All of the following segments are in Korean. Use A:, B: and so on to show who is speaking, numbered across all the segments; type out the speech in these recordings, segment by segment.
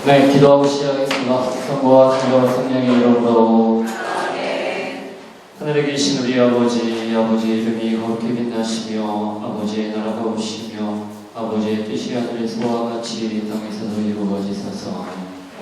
A: 네, 기도하고 시작하겠습니다. 성부와 성자와 성령의 이름으로. 하늘에 계신 우리 아버지, 아버지의 이름이 거룩히 빛나시며 아버지의 나라가 오시며 아버지의 뜻이 하늘에서와 같이 땅에서도 이루어지소서.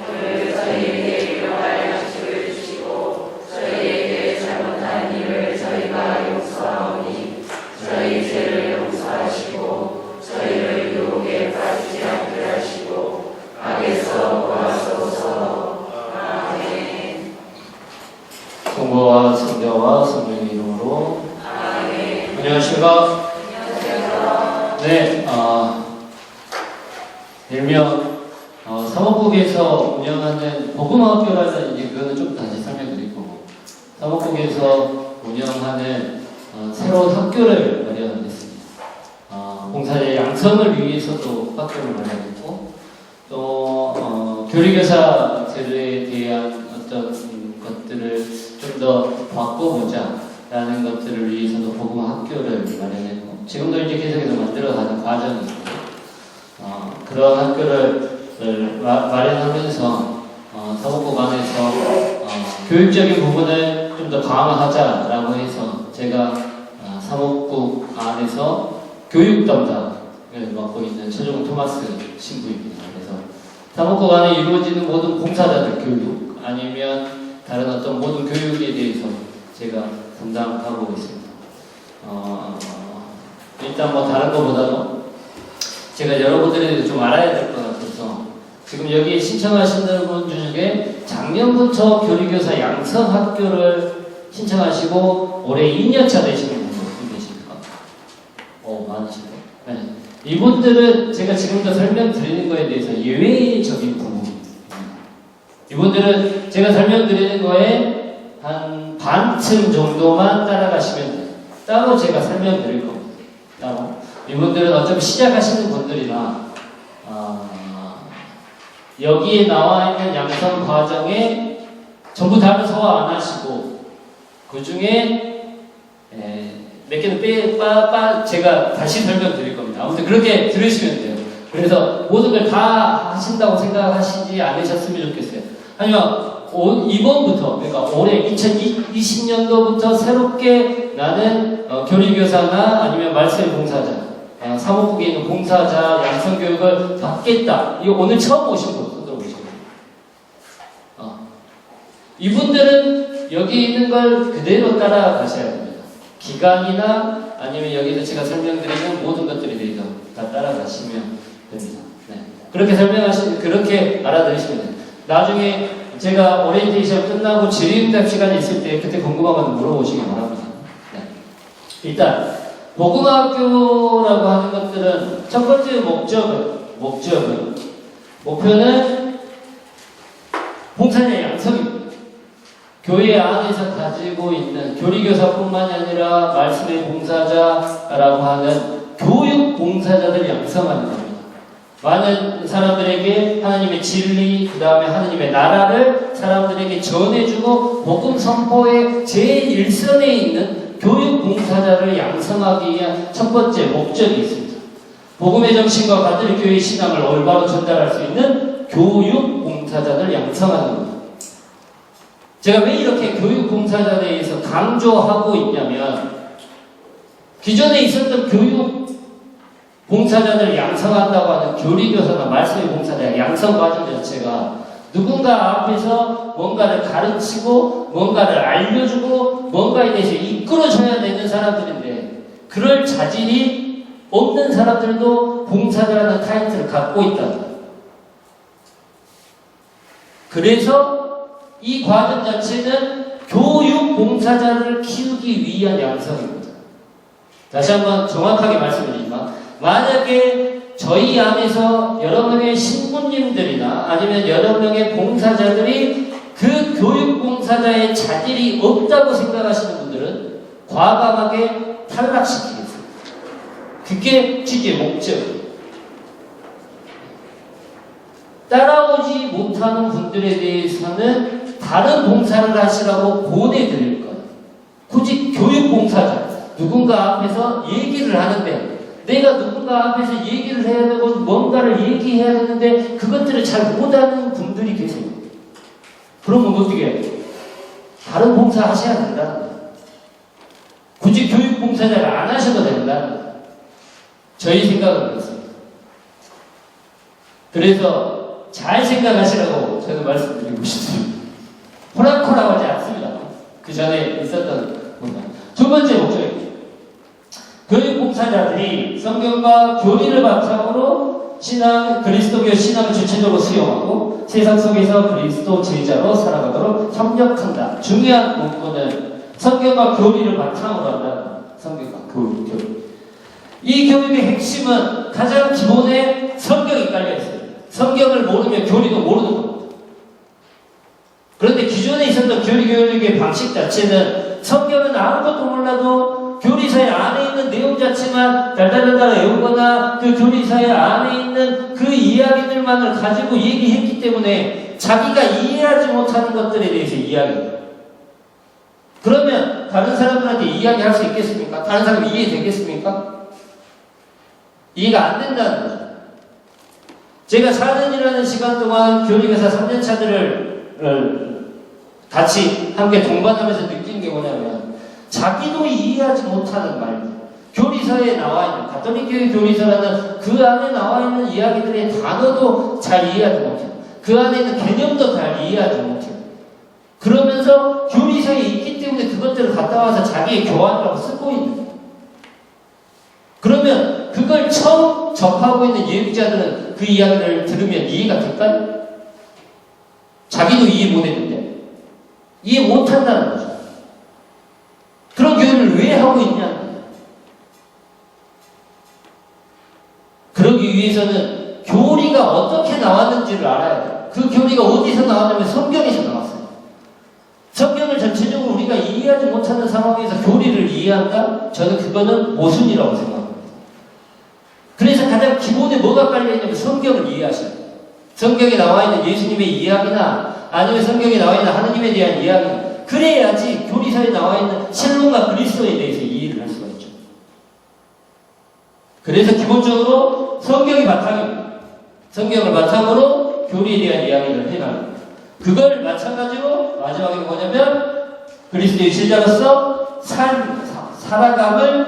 B: 오늘 저희에게 일용할 양식을 주시고 저희에게 잘못한 일을 저희가 용서하오니 저희 죄를 용서하시고 저희를 유혹에 빠지지 않게 하시고 악에서 구하소서. 아멘.
A: 성부와 성자와 성령의 이름으로.
B: 아멘.
A: 안녕하십니까?
B: 안녕하세요.
A: 네, 일명 사목국에서 운영하는 복음학교라는 이제 그거는 좀 다시 설명드릴 거고, 사목국에서 운영하는 새로운 학교를 마련했습니다. 봉사자 양성을 위해서도 학교를 마련했고, 또 교리교사들에 대한 어떤 것들을 좀 더 바꿔보자라는 것들을 위해서도 복음학교를 마련했고, 지금도 이제 계속해서 만들어가는 과정이 있고, 그런 학교를 마련하면서 사목국 안에서 교육적인 부분을 좀 더 강화하자라고 해서 제가 사목국 안에서 교육 담당을 맡고 있는 최종 토마스 신부입니다. 그래서 사목국 안에 이루어지는 모든 봉사자들 교육 아니면 다른 어떤 모든 교육에 대해서 제가 담당하고 있습니다. 일단 뭐 다른 것보다도 제가 여러분들에 대해서 좀 알아야 될 것 같아서 지금 여기 신청하시는 분 중에 작년부터 교리교사 양성학교를 신청하시고 올해 2년차 되시는 분들 계십니까? 많으시네요. 네. 이분들은 제가 지금부터 설명드리는 거에 대해서 예외적인 부분입니다. 이분들은 제가 설명드리는 거에 한 반쯤 정도만 따라가시면 돼요. 따로 제가 설명드릴 겁니다. 따로. 이분들은 어차피 시작하시는 분들이나 여기에 나와 있는 양성 과정에 전부 다를 소화 안 하시고 그 중에 몇 개는 제가 다시 설명드릴 겁니다. 아무튼 그렇게 들으시면 돼요. 그래서 모든 걸 다 하신다고 생각하시지 않으셨으면 좋겠어요. 하지만 이번부터, 그러니까 올해 2020년도부터 새롭게 나는 교리교사나 아니면 말씀 봉사자, 사목국에 있는 봉사자 양성교육을 받겠다. 이거 오늘 처음 오신 분 손들어 보시고, 이분들은 여기 있는 걸 그대로 따라가셔야 됩니다. 기간이나 아니면 여기서 제가 설명드리는 모든 것들에 대해서 다 따라가시면 됩니다. 네. 그렇게 알아들으시면 돼요. 나중에 제가 오리엔테이션 끝나고 질의응답 시간이 있을 때 그때 궁금한 건 물어보시기 바랍니다. 네. 일단 복음학교라고 하는 것들은 첫 번째 목표는 봉사자 양성입니다. 교회 안에서 가지고 있는 교리교사뿐만이 아니라 말씀의 봉사자라고 하는 교육 봉사자들 양성하는 겁니다. 많은 사람들에게 하나님의 진리, 그 다음에 하나님의 나라를 사람들에게 전해주고 복음 선포의 제1선에 있는 교육 봉사자를 양성하기 위한 첫 번째 목적이 있습니다. 복음의 정신과 가톨릭 교회의 신앙을 올바로 전달할 수 있는 교육 봉사자를 양성하는 겁니다. 제가 왜 이렇게 교육 봉사자에 대해서 강조하고 있냐면, 기존에 있었던 교육 봉사자들 양성한다고 하는 교리교사나 말씀의 봉사자 양성 과정 자체가 누군가 앞에서 뭔가를 가르치고 뭔가를 알려주고 뭔가에 대해서 이끌어줘야 되는 사람들인데, 그럴 자질이 없는 사람들도 봉사자라는 타이틀을 갖고 있다. 그래서 이 과정 자체는 교육 봉사자를 키우기 위한 양성입니다. 다시 한번 정확하게 말씀드리지만, 만약에 저희 안에서 여러 명의 신부님들이나 아니면 여러 명의 봉사자들이 그 교육 봉사자의 자질이 없다고 생각하시는 분들은 과감하게 탈락시키겠습니다. 그게 취지의 목적이에요. 따라오지 못하는 분들에 대해서는 다른 봉사를 하시라고 보내드릴 거예요. 굳이 교육 봉사자, 누군가 앞에서 얘기를 하는데 내가 누군가 앞에서 얘기를 해야 되고 뭔가를 얘기해야 되는데 그것들을 잘 못하는 분들이 계세요. 그러면 어떻게 해요? 다른 봉사 하셔야 된다. 굳이 교육 봉사를 안 하셔도 된다. 저희 생각은 그렇습니다. 그래서 잘 생각하시라고 저는 말씀드리고 싶습니다. 호락호락하지 않습니다. 그 전에 있었던 문화. 두 번째 목적입니다. 교육 봉사자들이 성경과 교리를 바탕으로 그리스도교 신앙을 주체적으로 수용하고 세상 속에서 그리스도 제자로 살아가도록 협력한다. 중요한 문구는 성경과 교리를 바탕으로 한다. 성경과 교리. 이 교육의 핵심은 가장 기본에 성경이 깔려 있어요. 성경을 모르면 교리도 모르는 겁니다. 그런데 기존에 있었던 교육의 방식 자체는 성경은 아무것도 몰라도 교리서의 안에 있는 내용 자체만 달달달달 외우거나 그 교리서의 안에 있는 그 이야기들만을 가지고 얘기했기 때문에 자기가 이해하지 못하는 것들에 대해서 이야기해요. 그러면 다른 사람들한테 이야기할 수 있겠습니까? 다른 사람이 이해되겠습니까? 이해가 안 된다는 거죠. 제가 4년이라는 시간 동안 교리교사 3년차들을 같이 함께 동반하면서 느낀 게 뭐냐면 자기도 이해하지 못하는 말, 교리서에 나와 있는 가톨릭교회 교리서라는 그 안에 나와 있는 이야기들의 단어도 잘 이해하지 못해요. 그 안에 있는 개념도 잘 이해하지 못해요. 그러면서 교리서에 있기 때문에 그것들을 갖다 와서 자기의 교환이라고 쓰고 있는 거예요. 그러면 그걸 처음 접하고 있는 예비자들은 그 이야기를 들으면 이해가 될까요? 자기도 이해 못했는데 이해 못한다는 거죠. 그런 교육을 왜 하고 있냐는 거예요. 그러기 위해서는 교리가 어떻게 나왔는지를 알아야 돼요. 그 교리가 어디서 나왔냐면 성경에서 나왔어요. 성경을 전체적으로 우리가 이해하지 못하는 상황에서 교리를 이해한다? 저는 그거는 모순이라고 생각합니다. 그래서 가장 기본에 뭐가 깔려있냐면 성경을 이해하셔야 돼요. 성경에 나와 있는 예수님의 이야기나 아니면 성경에 나와 있는 하느님에 대한 이야기, 그래야지 교리서에 나와 있는 신론과 그리스도에 대해서 이해를 할 수가 있죠. 그래서 기본적으로 성경이 바탕입니다. 성경을 바탕으로 교리에 대한 이야기를 해나갑니다. 그걸 마찬가지로 마지막에 뭐냐면 그리스도의 제자로서 살아감을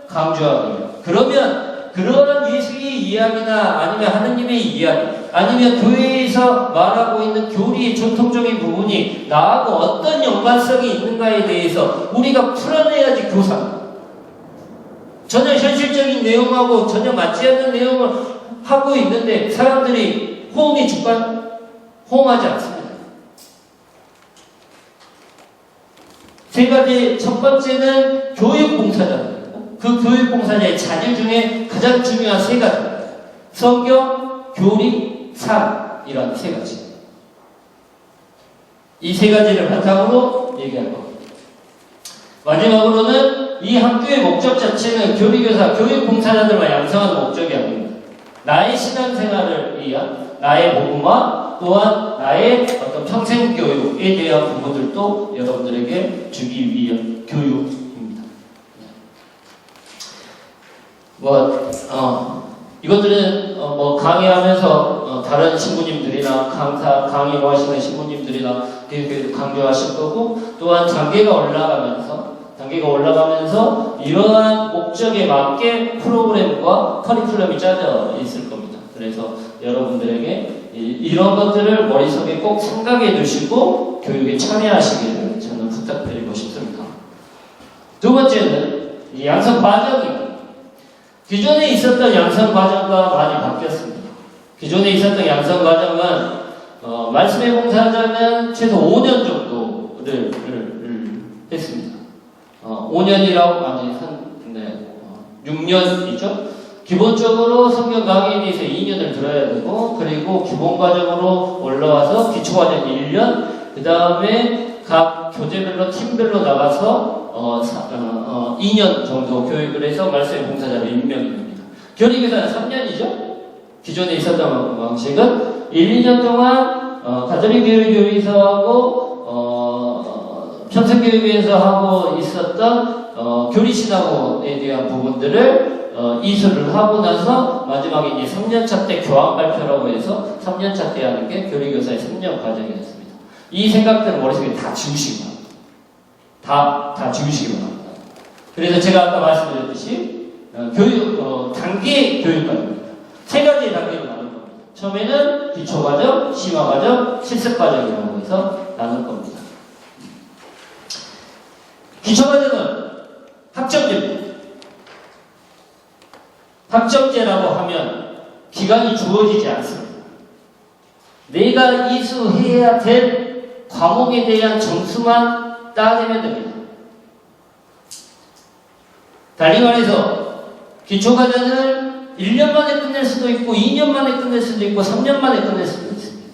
A: 강조하고 있는. 그러면 그러한 예수의 이야기나 아니면 하느님의 이야기 아니면 교회에서 말하고 있는 교리의 전통적인 부분이 나하고 어떤 연관성이 있는가에 대해서 우리가 풀어내야지 교사입니다. 전혀 현실적인 내용하고 전혀 맞지 않는 내용을 하고 있는데 사람들이 호응해 줄까요? 호응하지 않습니다. 세 가지, 첫 번째는 교육봉사자입니다. 그 교육봉사자의 자질 중에 가장 중요한 세 가지. 성경, 교리, 삶. 이런 세 가지. 이 세 가지를 바탕으로 얘기할 겁니다. 마지막으로는 이 학교의 목적 자체는 교리교사, 교육봉사자들만 양성하는 목적이 아닙니다. 나의 신앙생활을 위한 나의 복음화 또한 나의 어떤 평생교육에 대한 부분들도 여러분들에게 주기 위한 교육입니다. 이것들은 다른 신부님들이나 강의로 하시는 신부님들이나 강조하실 거고, 또한 단계가 올라가면서 이러한 목적에 맞게 프로그램과 커리큘럼이 짜져 있을 겁니다. 그래서 여러분들에게 이런 것들을 머릿속에 꼭 생각해 두시고 교육에 참여하시기를 저는 부탁드리고 싶습니다. 두 번째는 이 양성 과정입니다. 기존에 있었던 양성 과정과 많이 바뀌었습니다. 기존에 있었던 양성 과정은 말씀의 봉사자는 최소 5년 정도를 했습니다. 5년이라고 6년이죠. 기본적으로 성경 강의에 대해서 2년을 들어야 되고, 그리고 기본 과정으로 올라와서 기초 과정 1년, 그 다음에 각 교재별로 팀별로 나가서 2년 정도 교육을 해서 말씀의 봉사자로 임명이 됩니다. 교리교사는 3년이죠. 기존에 있었던 방식은 1, 2년 동안 가톨릭 교회에서 하고 평생교육에서 하고 있었던 교리신학원에 대한 부분들을 이수를 하고 나서 마지막에 이제 3년차 때 교환 발표라고 해서 3년차 때 하는 게 교리교사의 3년 과정이었습니다. 이 생각들을 머릿속에 다 지우시기 바랍니다. 다 지우시기 바랍니다. 그래서 제가 아까 말씀드렸듯이 단계 교육과정입니다. 세 가지의 단계로 나눌 겁니다. 처음에는 기초과정, 심화과정, 실습과정이라고 해서 나눌 겁니다. 기초과정은 학점제입니다. 학점제라고 하면 기간이 주어지지 않습니다. 내가 이수해야 될 과목에 대한 점수만 따내면 됩니다. 달리 말해서 기초과정을 1년 만에 끝낼 수도 있고 2년 만에 끝낼 수도 있고 3년 만에 끝낼 수도 있습니다.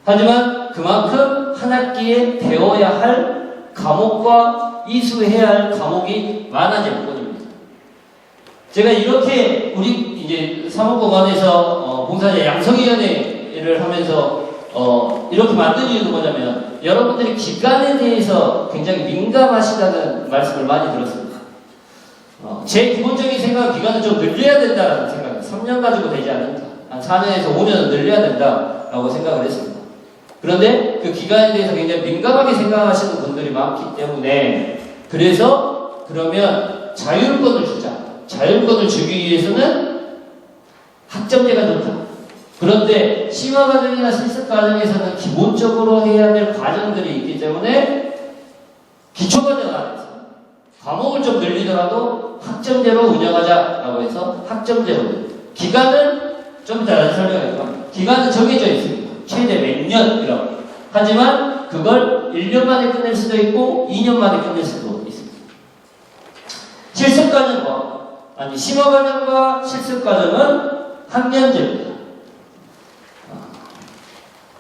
A: 하지만 그만큼 한 학기에 배워야 할 과목과 이수해야 할 과목이 많아질 뿐입니다. 제가 이렇게 우리 이제 사무공간에서 봉사자 양성위원회를 하면서 이렇게 만든 이유는 뭐냐면 여러분들이 기간에 대해서 굉장히 민감하시다는 말씀을 많이 들었습니다. 제 기본적인 생각은 기간을 좀 늘려야 된다는 생각이에요. 3년 가지고 되지 않는다. 한 4년에서 5년은 늘려야 된다라고 생각을 했습니다. 그런데 그 기간에 대해서 굉장히 민감하게 생각하시는 분들이 많기 때문에 그래서 그러면 자율권을 주자. 자율권을 주기 위해서는 학점제가 좋다. 그런데 심화과정이나 실습과정에서는 기본적으로 해야 될 과정들이 있기 때문에 기초과정 안에서 과목을 좀 늘리더라도 학점제로 운영하자라고 해서 학점제로 기간은 좀 이따 설명할 겁니다. 기간은 정해져 있습니다. 최대 몇 년이라고. 하지만 그걸 1년 만에 끝낼 수도 있고 2년 만에 끝낼 수도 있습니다. 실습과정과 심화과정과 실습과정은 학년제입니다.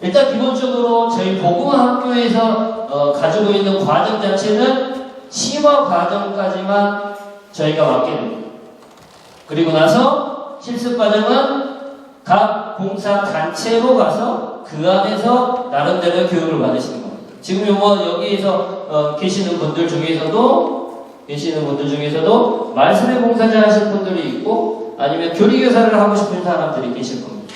A: 일단 기본적으로 저희 복음학교에서 가지고 있는 과정 자체는 심화과정까지만 저희가 맡게 됩니다. 그리고 나서 실습과정은 각 봉사 단체로 가서 그 안에서 나름대로 교육을 받으시는 겁니다. 지금 여기에서 계시는 분들 중에서도 말씀의 봉사자 하실 분들이 있고 아니면 교리교사를 하고 싶은 사람들이 계실 겁니다.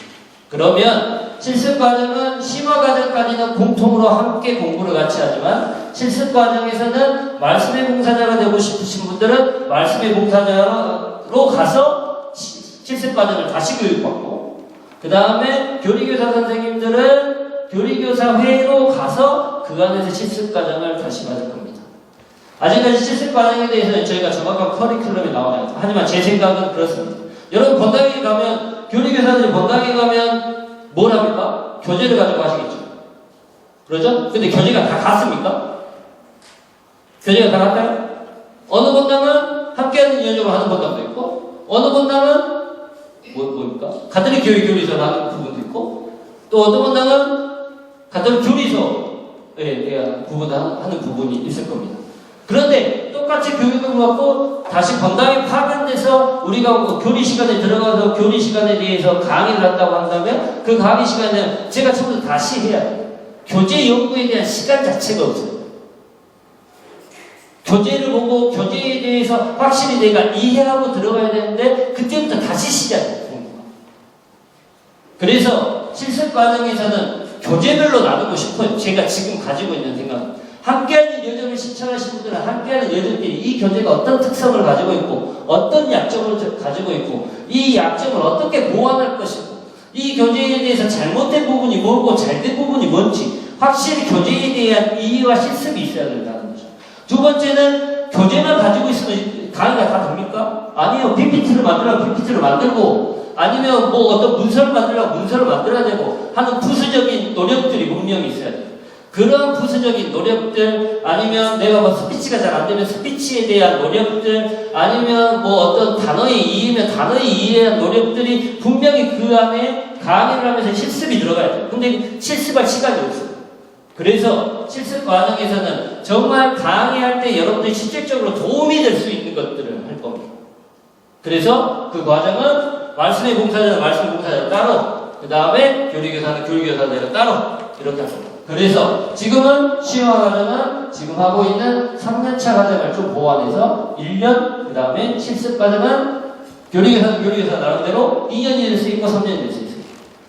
A: 그러면 실습과정은 심화과정까지는 공통으로 함께 공부를 같이 하지만 실습과정에서는 말씀의 봉사자가 되고 싶으신 분들은 말씀의 봉사자로 가서 실습과정을 다시 교육받고 그 다음에 교리교사 선생님들은 교리교사회로 가서 그 안에서 실습과정을 다시 받을 겁니다. 아직까지 실습과정에 대해서는 저희가 정확한 커리큘럼이 나오지 않습니다. 하지만 제 생각은 그렇습니다. 여러분 본당에 가면 교리교사들이 본당에 가면 뭘 합니까? 교재를 가지고 하시겠죠. 그러죠? 근데 교재가 다 같습니까? 교재가 다 같아요? 어느 본당은 함께하는 연역을 하는 본당도 있고 어느 본당은 뭡니까? 가톨릭 교회 교리서를 하는 부분도 있고 또 어떤 본당은 가톨릭 교리서에 대한 하는 부분이 있을 겁니다. 그런데 똑같이 교육을 받고 다시 본당에 파견돼서 우리가 교리 시간에 들어가서 교리 시간에 대해서 강의를 한다고 한다면 그 강의 시간에는 제가 처음부터 다시 해야 돼요. 교재 연구에 대한 시간 자체가 없어요. 교재를 보고 교재에 대해서 확실히 내가 이해하고 들어가야 되는데 그때부터 다시 시작해요. 그래서 실습 과정에서는 교재별로 나누고 싶어요. 제가 지금 가지고 있는 생각은. 함께하는 여정을 신청하신 분들은 함께하는 여정들이 이 교재가 어떤 특성을 가지고 있고 어떤 약점을 가지고 있고 이 약점을 어떻게 보완할 것이고 이 교재에 대해서 잘못된 부분이 뭐고 잘된 부분이 뭔지 확실히 교재에 대한 이해와 실습이 있어야 된다는 거죠. 두 번째는 교재만 가지고 있으면 강의가 다 됩니까? 아니요. PPT를 만들려면 PPT를 만들고 아니면 뭐 어떤 문서를 만들려면 문서를 만들어야 되고 하는 부수적인 노력들이 분명히 있어야 돼요. 그런 부수적인 노력들 아니면 내가 뭐 스피치가 잘 안 되면 스피치에 대한 노력들 아니면 뭐 어떤 단어의 이해면 단어의 이해에 대한 노력들이 분명히 그 안에 강의를 하면서 실습이 들어가야 돼요. 근데 실습할 시간이 없어요. 그래서 실습 과정에서는 정말 강의할 때 여러분들이 실질적으로 도움이 될 수 있는 것들을 할 겁니다. 그래서 그 과정은 말씀의 봉사자는 말씀의 봉사자로 따로 그 다음에 교리교사는 교리교사대로 따로 이렇게 할 겁니다. 그래서 지금은 시험화 과정은 지금 하고 있는 3년차 과정을 좀 보완해서 1년, 그 다음에 실습 과정은 교리교사 나름대로 2년이 될 수 있고 3년이 될 수 있어요.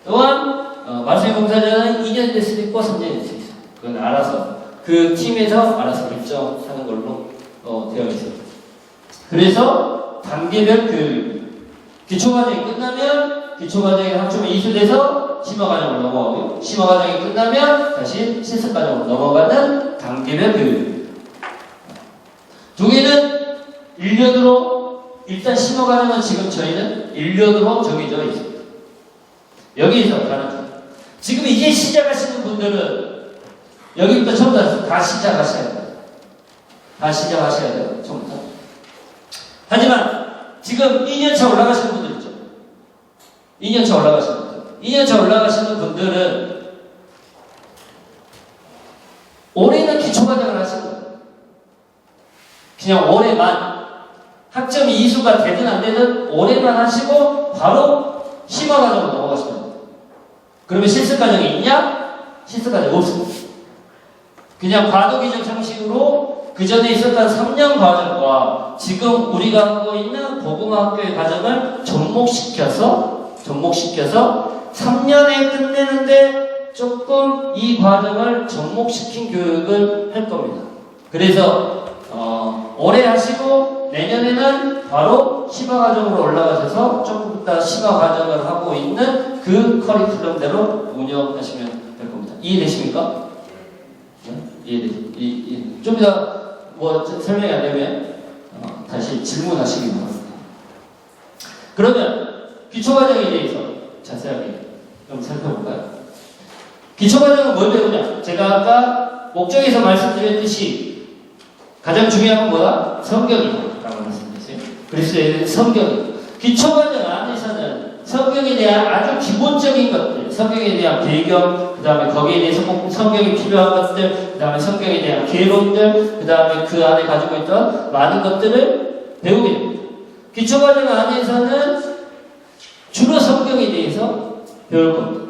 A: 또한 말씀의 봉사자는 2년이 될 수도 있고 3년이 될 수 있어요. 그건 알아서 그 팀에서 알아서 결정하는 걸로 되어 있어요. 그래서 단계별 기초과정이 끝나면 기초과정이 학점이 이수돼서 심화과정으로 넘어가고요. 심화과정이 끝나면 다시 실습과정으로 넘어가는 단계별 교육. 두 개는 1년으로 일단 심화과정은 지금 저희는 1년으로 정해져 있습니다. 여기에서 다른 점. 지금 이제 시작하시는 분들은 여기부터 처음부터 다 시작하셔야 돼요. 다 시작하셔야 돼요. 처음부터. 하지만 지금 2년차 올라가시는 분들 있죠. 2년차 올라가시는 분들. 2년차 올라가시는 분들은 올해는 기초과정을 하시는 거예요. 그냥 올해만 학점이 이수가 되든 안 되든 올해만 하시고 바로 심화과정으로 넘어가시면 돼요. 그러면 실습과정이 있냐? 실습과정이 없습니다. 그냥 과도기적 상식으로 그 전에 있었던 3년 과정과 지금 우리가 하고 있는 고등학교의 과정을 접목시켜서 3년에 끝내는데 조금 이 과정을 접목시킨 교육을 할 겁니다. 그래서 올해 하시고 내년에는 바로 심화과정으로 올라가셔서 조금 이따 심화과정을 하고 있는 그 커리큘럼대로 운영하시면 될 겁니다. 이해되십니까? 좀 이따 설명이 안 되면 다시 질문하시기 바랍니다. 그러면 기초과정에 대해서 자세하게 좀 살펴볼까요? 기초과정은 뭘 배우냐? 제가 아까 목적에서 말씀드렸듯이 가장 중요한 건 뭐다? 성경이라고 말씀드렸어요. 그리스도의 성경. 기초과정 안에서는 성경에 대한 아주 기본적인 것들, 성경에 대한 배경, 그 다음에 거기에 대해서 꼭 성경이 필요한 것들, 그 다음에 성경에 대한 개론들, 그 다음에 그 안에 가지고 있던 많은 것들을 배우게 됩니다. 기초과정 안에서는 주로 성경에 대해서 배울 겁니다.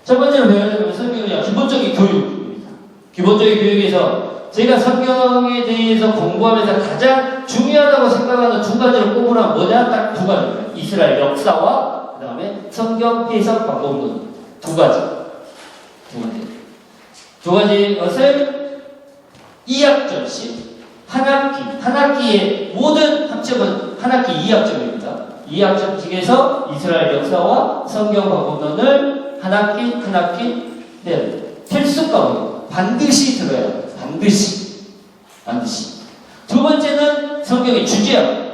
A: 첫 번째로 배워야 되는 성경의 기본적인 교육입니다. 기본적인 교육에서 제가 성경에 대해서 공부하면서 가장 중요하다고 생각하는 두 가지를 꼽으라면 뭐냐? 딱 두 가지입니다. 이스라엘 역사와 그 다음에 성경 해석 방법론. 두 가지 것을 2학점씩 한 학기의 모든 학점은 한 학기 2학점입니다. 2학점 중에서 이스라엘 역사와 성경 방법론을 한 학기 해야 돼요. 필수 과목 반드시 들어야 돼요. 반드시. 두 번째는 성경의 주제학.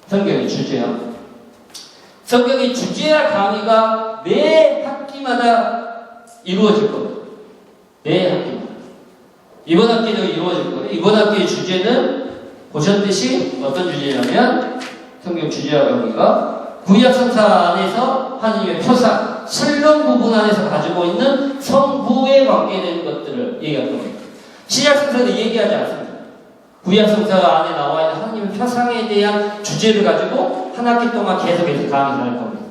A: 성경의 주제학 강의가 매 학기마다 이루어질 겁니다. 매 학기마다. 이번 학기도 이루어질 거예요. 이번 학기의 주제는 보셨듯이 어떤 주제냐면 성경 주제학 강의가 구약 성사 안에서 하나님의 표상, 설명 부분 안에서 가지고 있는 성부에 관계되는 것들을 얘기할 겁니다. 신약 성서는 얘기하지 않습니다. 구약 성서 안에 나와 있는 하나님의 표상에 대한 주제를 가지고 한 학기 동안 계속해서 강의를 할 겁니다.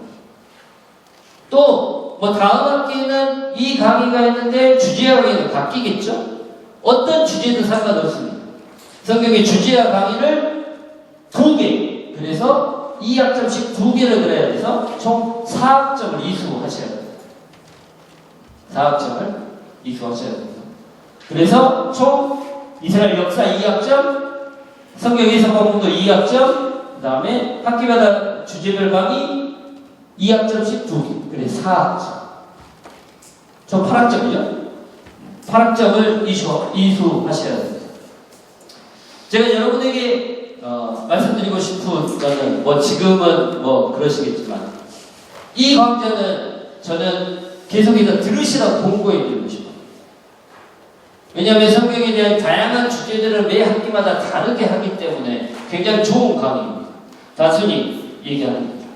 A: 또 다음 학기에는 이 강의가 있는데 주제와 강의는 바뀌겠죠? 어떤 주제든 상관없습니다. 성경의 주제와 강의를 2개, 그래서 2학점씩 2개를 그려야 돼서 총 4학점을 이수하셔야 됩니다. 4학점을 이수하셔야 됩니다. 그래서 총 이스라엘 역사 2학점, 성경 해석 방법도 2학점, 그 다음에 학기마다 주제별 강의 2학점씩 2개, 그래서 4학점. 총 8학점이죠? 8학점을 이수하셔야 됩니다. 제가 여러분에게 말씀드리고 싶은 거는 지금은 그러시겠지만 이 강좌는 저는 계속해서 들으시라고 공고해 드리고 싶어요. 왜냐하면 성경에 대한 다양한 주제들을 매 학기마다 다르게 하기 때문에 굉장히 좋은 강의입니다. 단순히 얘기하는 겁니다.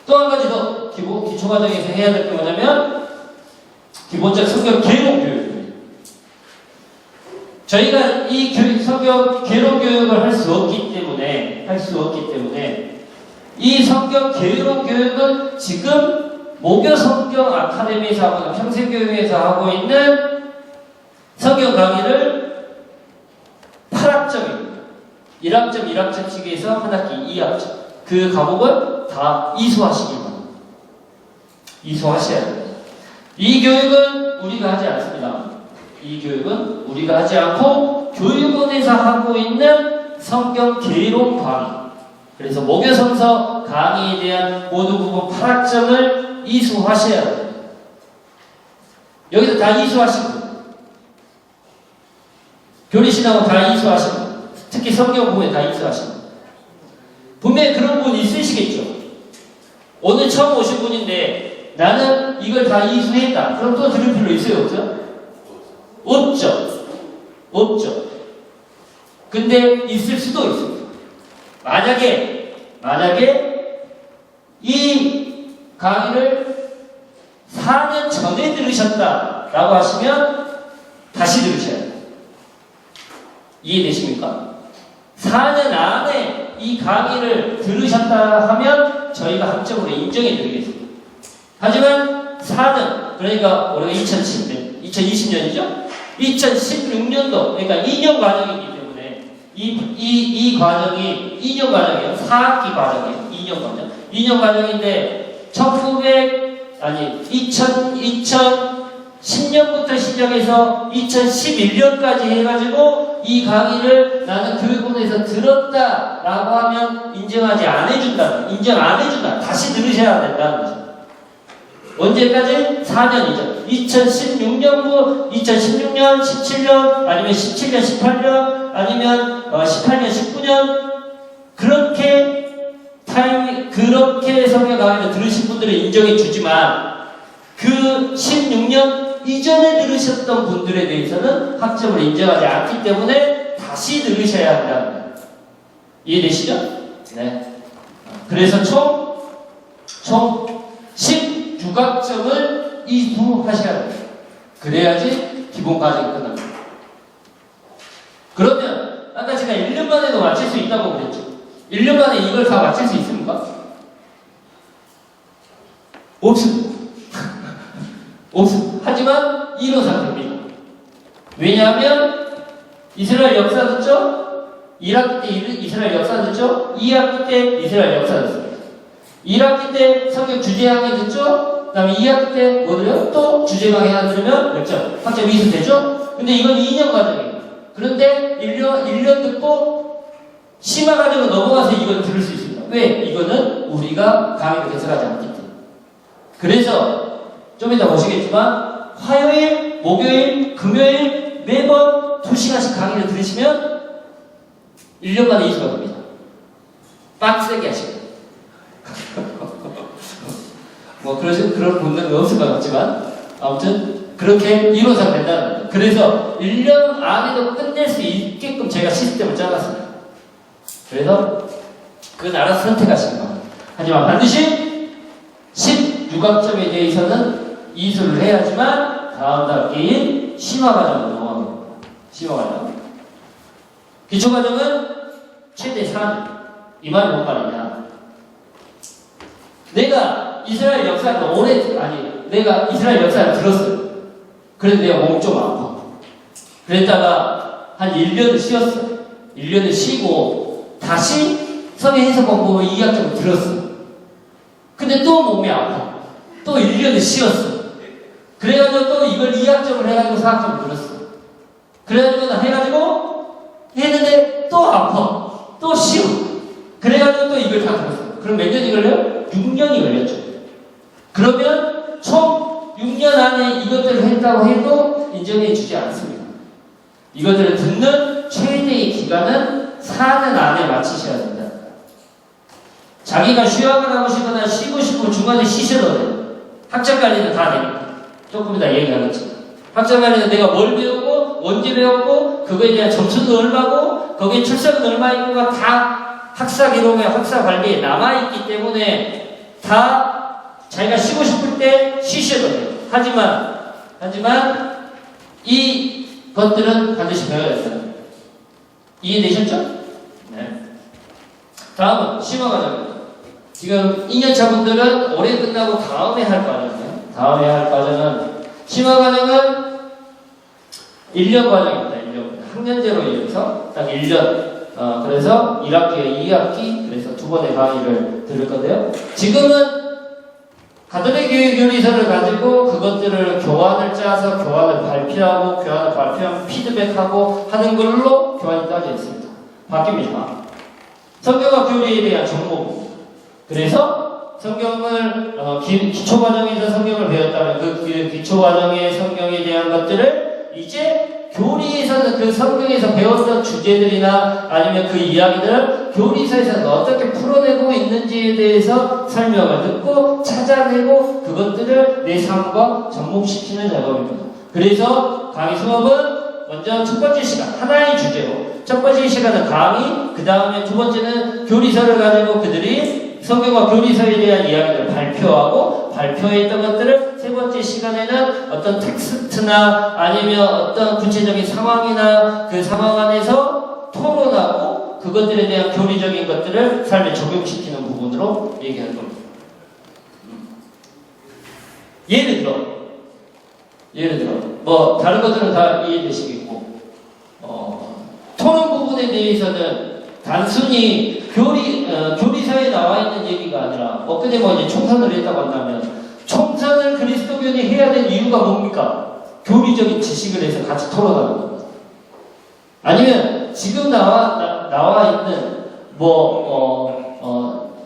A: 또 한 가지 더 기초과정에서 해야 될 게 뭐냐면 기본적 성경 개론 교육입니다. 저희가 이 성경 개론 교육을 할 수 없기 때문에 이 성경 개론 교육은 지금 모교 성경 아카데미에서 하거나 평생교육에서 하고 있는 성경 강의를 8학점입니다. 1학점, 1학점씩 해서 한 학기 2학점. 그 과목을 다 이수하시기 바랍니다. 이수하셔야 됩니다. 이 교육은 우리가 하지 않습니다. 이 교육은 우리가 하지 않고 교육원에서 하고 있는 성경 개론 강의. 그래서 모교성서 강의에 대한 모든 부분 8학점을 이수하셔야 됩니다. 여기서 다 이수하시고 교리신학은 다 이수하시고 특히 성경 부분에 다 이수하시고 분명히 그런 분 있으시겠죠. 오늘 처음 오신 분인데 나는 이걸 다 이수했다. 그럼 또 들을 필요 있어요? 없죠? 없죠. 없죠. 근데 있을 수도 있습니다. 만약에 이 강의를 4년 전에 들으셨다라고 하시면 다시 들으셔야 돼요. 이해되십니까? 4년 안에 이 강의를 들으셨다 하면 저희가 학점으로 인정해 드리겠습니다. 하지만 4년, 그러니까 우리가 2020년이죠? 2016년도, 그러니까 2년 과정이기 때문에 이 과정이 2년 과정이에요. 4학기 과정이에요. 2년 과정. 2년 과정인데 2010년부터 시작해서 2011년까지 해가지고 이 강의를 나는 교육원에서 들었다라고 하면 인정 안 해준다. 다시 들으셔야 된다는 거죠. 언제까지? 4년이죠. 2016년, 17년, 아니면 17년, 18년, 아니면 18년, 19년 그렇게 성경 강의를 들으신 분들은 인정해 주지만 그 16년 이전에 들으셨던 분들에 대해서는 학점을 인정하지 않기 때문에 다시 들으셔야 한다. 이해되시죠? 네. 그래서 총 16학점을 이수하셔야 돼요. 그래야지 기본 과정이 끝납니다. 그러면 아까 제가 1년 만에도 마칠 수 있다고 그랬죠. 1년 만에 이걸 다 마칠 수 있습니까? 없습니다. 없습니다. 하지만 이론상 됩니다. 왜냐하면 이스라엘 역사 듣죠? 1학기 때 이스라엘 역사 듣죠? 2학기 때 이스라엘 역사 듣습니다. 1학기 때 성경 주제강의 듣죠? 그 다음에 2학기 때 뭐들요? 또 주제강의 하나 들으면 몇 점? 학점 이수 되죠? 근데 이건 2년 과정이에요. 그런데 1년 듣고 심화 과정으로 넘어가서 이걸 들을 수 있습니다. 왜? 이거는 우리가 강의를 개설하지 않기 때문에. 그래서 좀 이따 보시겠지만 화요일, 목요일, 금요일 매번 2시간씩 강의를 들으시면 1년 만에 이수가 됩니다. 빡세게 하시고 그런 분들은 없을 것 같지만 아무튼 그렇게 이론상 된다는 거예요. 그래서 1년 안에도 끝낼 수 있게끔 제가 시스템을 짜놨습니다. 그래서 그건 알아서 선택하시는 겁니다. 하지만 반드시 16학점에 대해서는 이수를 해야지만 다음 학기인 심화과정으로 넘어갑니다. 심화과정. 기초과정은 최대 4년. 이 말이 뭔 말이냐. 내가 이스라엘 역사를 내가 이스라엘 역사를 들었어요. 그래서 내가 몸이 좀 아파. 그랬다가 한 1년을 쉬었어요. 1년을 쉬고 다시 성경 해석 공부 2학점을 들었어요. 근데 또 몸이 아파. 또 1년을 쉬었어. 그래가지고 또 이걸 2학점을 해가지고 4학점을 들었어. 그래가지고 해가지고 했는데 또 아파. 또 쉬어. 그래가지고 또 이걸 다 들었어. 그럼 몇 년이 걸려요? 6년이 걸렸죠. 그러면 총 6년 안에 이것들을 했다고 해도 인정해 주지 않습니다. 이것들을 듣는 최대의 기간은 4년 안에 마치셔야 된다. 자기가 휴학을 하고 싶거나 쉬고 싶으면 중간에 쉬셔도 돼요. 학점 관리는 다 되니까. 조금 이따 얘기하겠죠. 학점 관리는 내가 뭘 배우고, 언제 배웠고, 그거에 대한 점수는 얼마고, 거기에 출석은 얼마인가 다 학사 기록에, 학사 관리에 남아있기 때문에 다 자기가 쉬고 싶을 때 쉬셔도 돼요. 하지만 이 것들은 반드시 배워야 된다. 이해되셨죠? 네. 다음은 심화 과정입니다. 지금 2년차 분들은 올해 끝나고 다음에 할 과정이에요. 다음에 할 과정은 심화 과정은 1년 과정입니다. 1년. 학년제로 이어서 딱 1년. 그래서 1학기에 2학기, 그래서 두 번의 강의를 들을 건데요. 지금은 가톨릭 교육 요리서를 가지고 그것들을 교환을 짜서 교환을 발표하고 교환을 발표하면 피드백하고 하는 걸로 교환이 따져 있습니다. 바뀝니다. 성경과 교리에 대한 정보. 그래서 성경을 기초 과정에서 성경을 배웠다면 그 기초 과정의 성경에 대한 것들을 이제 교리에서는 그 성경에서 배웠던 주제들이나 아니면 그 이야기들을 교리서에서는 어떻게 풀어내고 있는지에 대해서 설명을 듣고 찾아내고 그것들을 내 삶과 접목시키는 작업입니다. 그래서 강의 수업은 먼저 첫 번째 시간 하나의 주제로 첫 번째 시간은 강의, 그 다음에 두 번째는 교리서를 가지고 그들이 성경과 교리서에 대한 이야기를 발표하고 발표했던 것들을 세 번째 시간에는 어떤 텍스트나 아니면 어떤 구체적인 상황이나 그 상황 안에서 토론하고 그것들에 대한 교리적인 것들을 삶에 적용시키는 부분으로 얘기할 겁니다. 예를 들어 뭐 다른 것들은 다 이해되시겠고 토론 부분에 대해서는 단순히 교리서에 나와 있는 얘기가 아니라 엊그제 뭐 이제 총선을 했다고 한다면 총선을 그리스도교인이 해야 될 이유가 뭡니까? 교리적인 지식을 해서 같이 토론하는 겁니다. 아니면 지금 나와 있는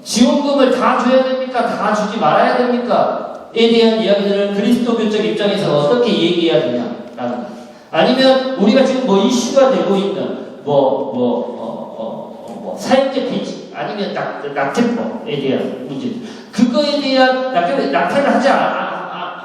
A: 지원금을 다 줘야 됩니까? 다 주지 말아야 됩니까? 에 대한 이야기들을 그리스도교적 입장에서 어떻게 얘기해야 되냐라는 것. 아니면 우리가 지금 뭐 이슈가 되고 있는 사형제 폐지 아니면 낙태법에 대한 문제 그거에 대한 낙태를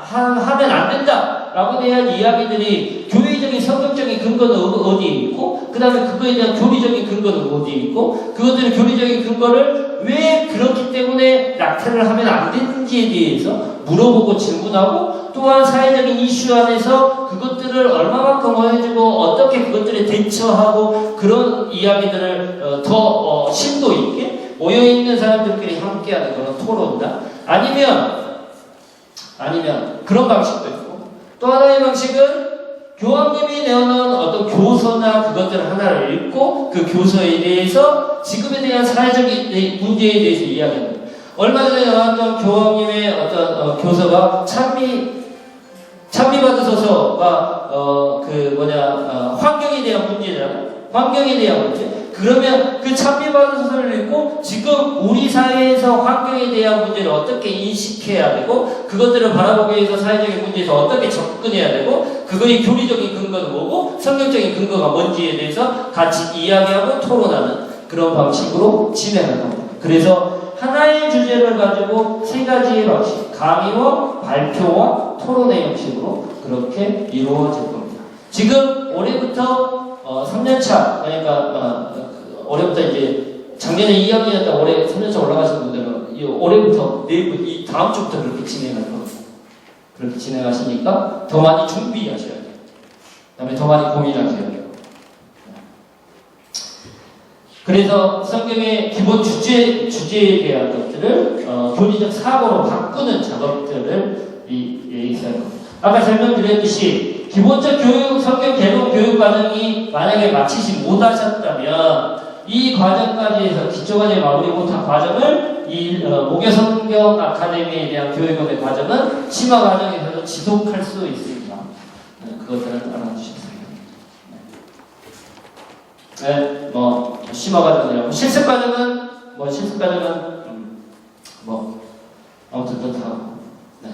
A: 하면 안 된다라고 대한 이야기들이 교회적인 성경적인 근거는 어디에 있고 그 다음에 그거에 대한 교리적인 근거는 어디에 있고 그것들의 교리적인 근거를 왜 그렇기 때문에 낙태를 하면 안 되는지에 대해서 물어보고 질문하고 또한 사회적인 이슈 안에서 그것들을 얼마만큼 해주고 어떻게 그것들에 대처하고 그런 이야기들을 더 심도 있게 모여있는 사람들끼리 함께하는 그런 토론이다. 아니면 그런 방식도 있고 또 하나의 방식은 교황님이 내어놓은 어떤 교서나 그것들 하나를 읽고 그 교서에 대해서 지금에 대한 사회적인 문제에 대해서 이야기합니다. 얼마 전에 나왔던 교황님의 어떤 교서가 찬미받으소서가 환경에 대한 문제잖아요. 환경에 대한 문제. 그러면 그 찬미받으소서를 읽고 지금 우리 사회에서 환경에 대한 문제를 어떻게 인식해야 되고 그것들을 바라보기 위해서 사회적인 문제에서 어떻게 접근해야 되고 그거의 교리적인 근거는 뭐고 성경적인 근거가 뭔지에 대해서 같이 이야기하고 토론하는 그런 방식으로 진행을 합니다. 그래서 하나의 주제를 가지고 세 가지의 방식, 강의와 발표와 토론의 형식으로 그렇게 이루어질 겁니다. 지금 올해부터 3년차, 그러니까 올해부터 이제 작년에 2학년이었다 올해 3년차 올라가신 분들은 올해부터 이 다음 주부터 그렇게 진행할 겁니다. 그렇게 진행하시니까 더 많이 준비하셔야 돼요. 그 다음에 더 많이 고민하셔야 돼요. 그래서 성경의 기본 주제에 대한 것들을 교리적 사고로 바꾸는 작업들을 얘기할 겁니다. 아까 설명드렸듯이 기본적 성경 개론 교육 과정이 만약에 마치지 못하셨다면 이 과정까지 해서 기초과정에 마무리 못한 과정을 목요 성경 아카데미에 대한 교육원의 과정은 심화 과정에서도 지속할 수 있습니다. 그것들은 알아주셨습니다. 네, 심화 과정이라고 실습 과정은 아무튼 그렇다고. 네.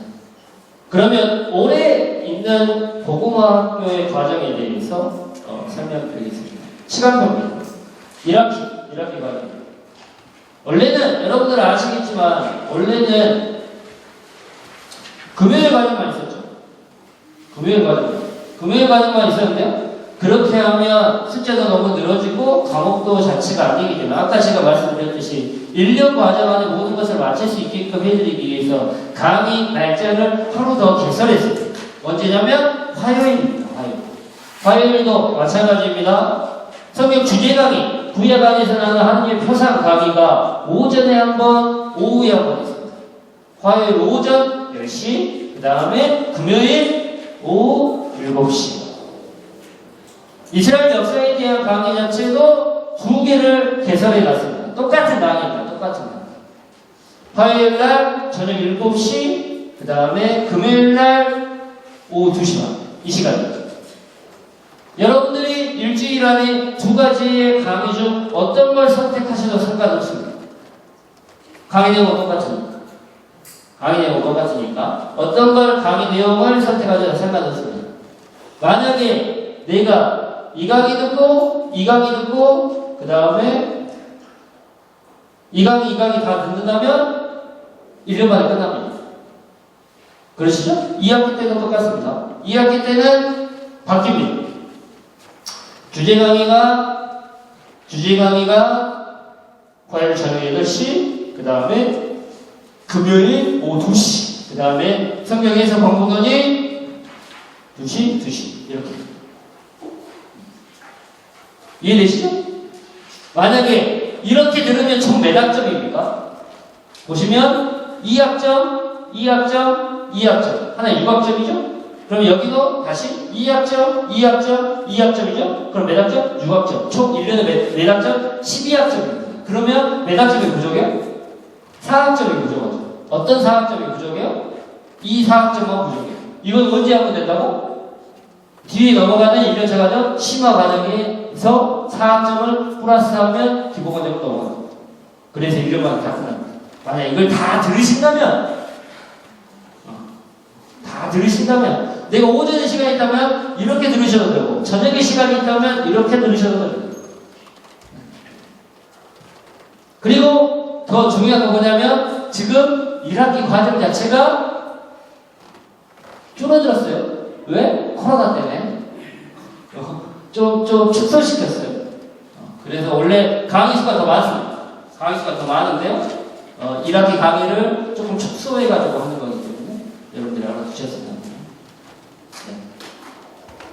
A: 그러면 올해 있는 복음화학교의 과정에 대해서 설명드리겠습니다. 시간표입니다. 1학기 과정. 원래는 여러분들 아시겠지만 원래는 금요일 과정만 있었죠. 금요일 과정만 있었는데요. 그렇게 하면 숫자가 너무 늘어지고 과목도 자체가 안 되기 때문에 아까 제가 말씀드렸듯이 1년 과정 안에 모든 것을 마칠 수 있게끔 해드리기 위해서 강의 날짜를 하루 더 개설했습니다. 언제냐면 화요일입니다. 화요일도 마찬가지입니다. 성경 주제 강의 구약 안에서 나는 하나님의 표상 강의가 오전에 한 번, 오후에 한 번 있습니다. 화요일 오전 10시, 그 다음에 금요일 오후 7시. 이스라엘 역사에 대한 강의 자체도 2개를 개설해 놨습니다. 똑같은 강의입니다. 똑같은 강의. 화요일 날 저녁 7시, 그 다음에 금요일 날 오후 2시 반. 이 시간입니다. 여러분들이 일주일 안에 2가지의 강의 중 어떤 걸 선택하셔도 상관없습니다. 강의 내용은 똑같으니까. 강의 내용은 똑같으니까 어떤 걸 강의 내용을 선택하셔도 상관없습니다. 만약에 내가 이 강의 듣고 이 강의 듣고 그 다음에 이 강의 다 듣는다면 1년 만에 끝납니다. 그러시죠? 2학기 때는 똑같습니다. 2학기 때는 바뀝니다. 주제 강의가 화요일 저녁 8시, 그 다음에 금요일 오후 2시, 그 다음에 성경에서 본문이 2시, 이렇게. 이해되시죠? 만약에 이렇게 들으면 총 몇 학점입니까? 보시면 2학점, 하나 6학점이죠? 그럼 여기도 다시 2학점이죠? 그럼 몇 학점? 6학점. 총 1년에 몇 학점? 12학점입니다. 그러면 몇 학점이 부족해요? 4학점이 부족하죠. 어떤 4학점이 부족해요? 이 4학점만 부족해요. 이건 언제 하면 된다고? 뒤에 넘어가는 1년차 과정, 심화 과정에서 4학점을 플러스하면 기본과정으로 넘어가요. 그래서 1년만 다 끝납니다. 만약 이걸 다 들으신다면 내가 오전에 시간이 있다면 이렇게 들으셔도 되고 저녁에 시간이 있다면 이렇게 들으셔도 되고 그리고 더 중요한 건 뭐냐면 지금 1학기 과정 자체가 줄어들었어요. 왜? 코로나 때문에 좀 축소시켰어요. 그래서 원래 강의 수가 더 많습니다. 강의 수가 더 많은데요 1학기 강의를 조금 축소해가지고 하는 거기 때문에 여러분들이 알아두셨으면 합니다.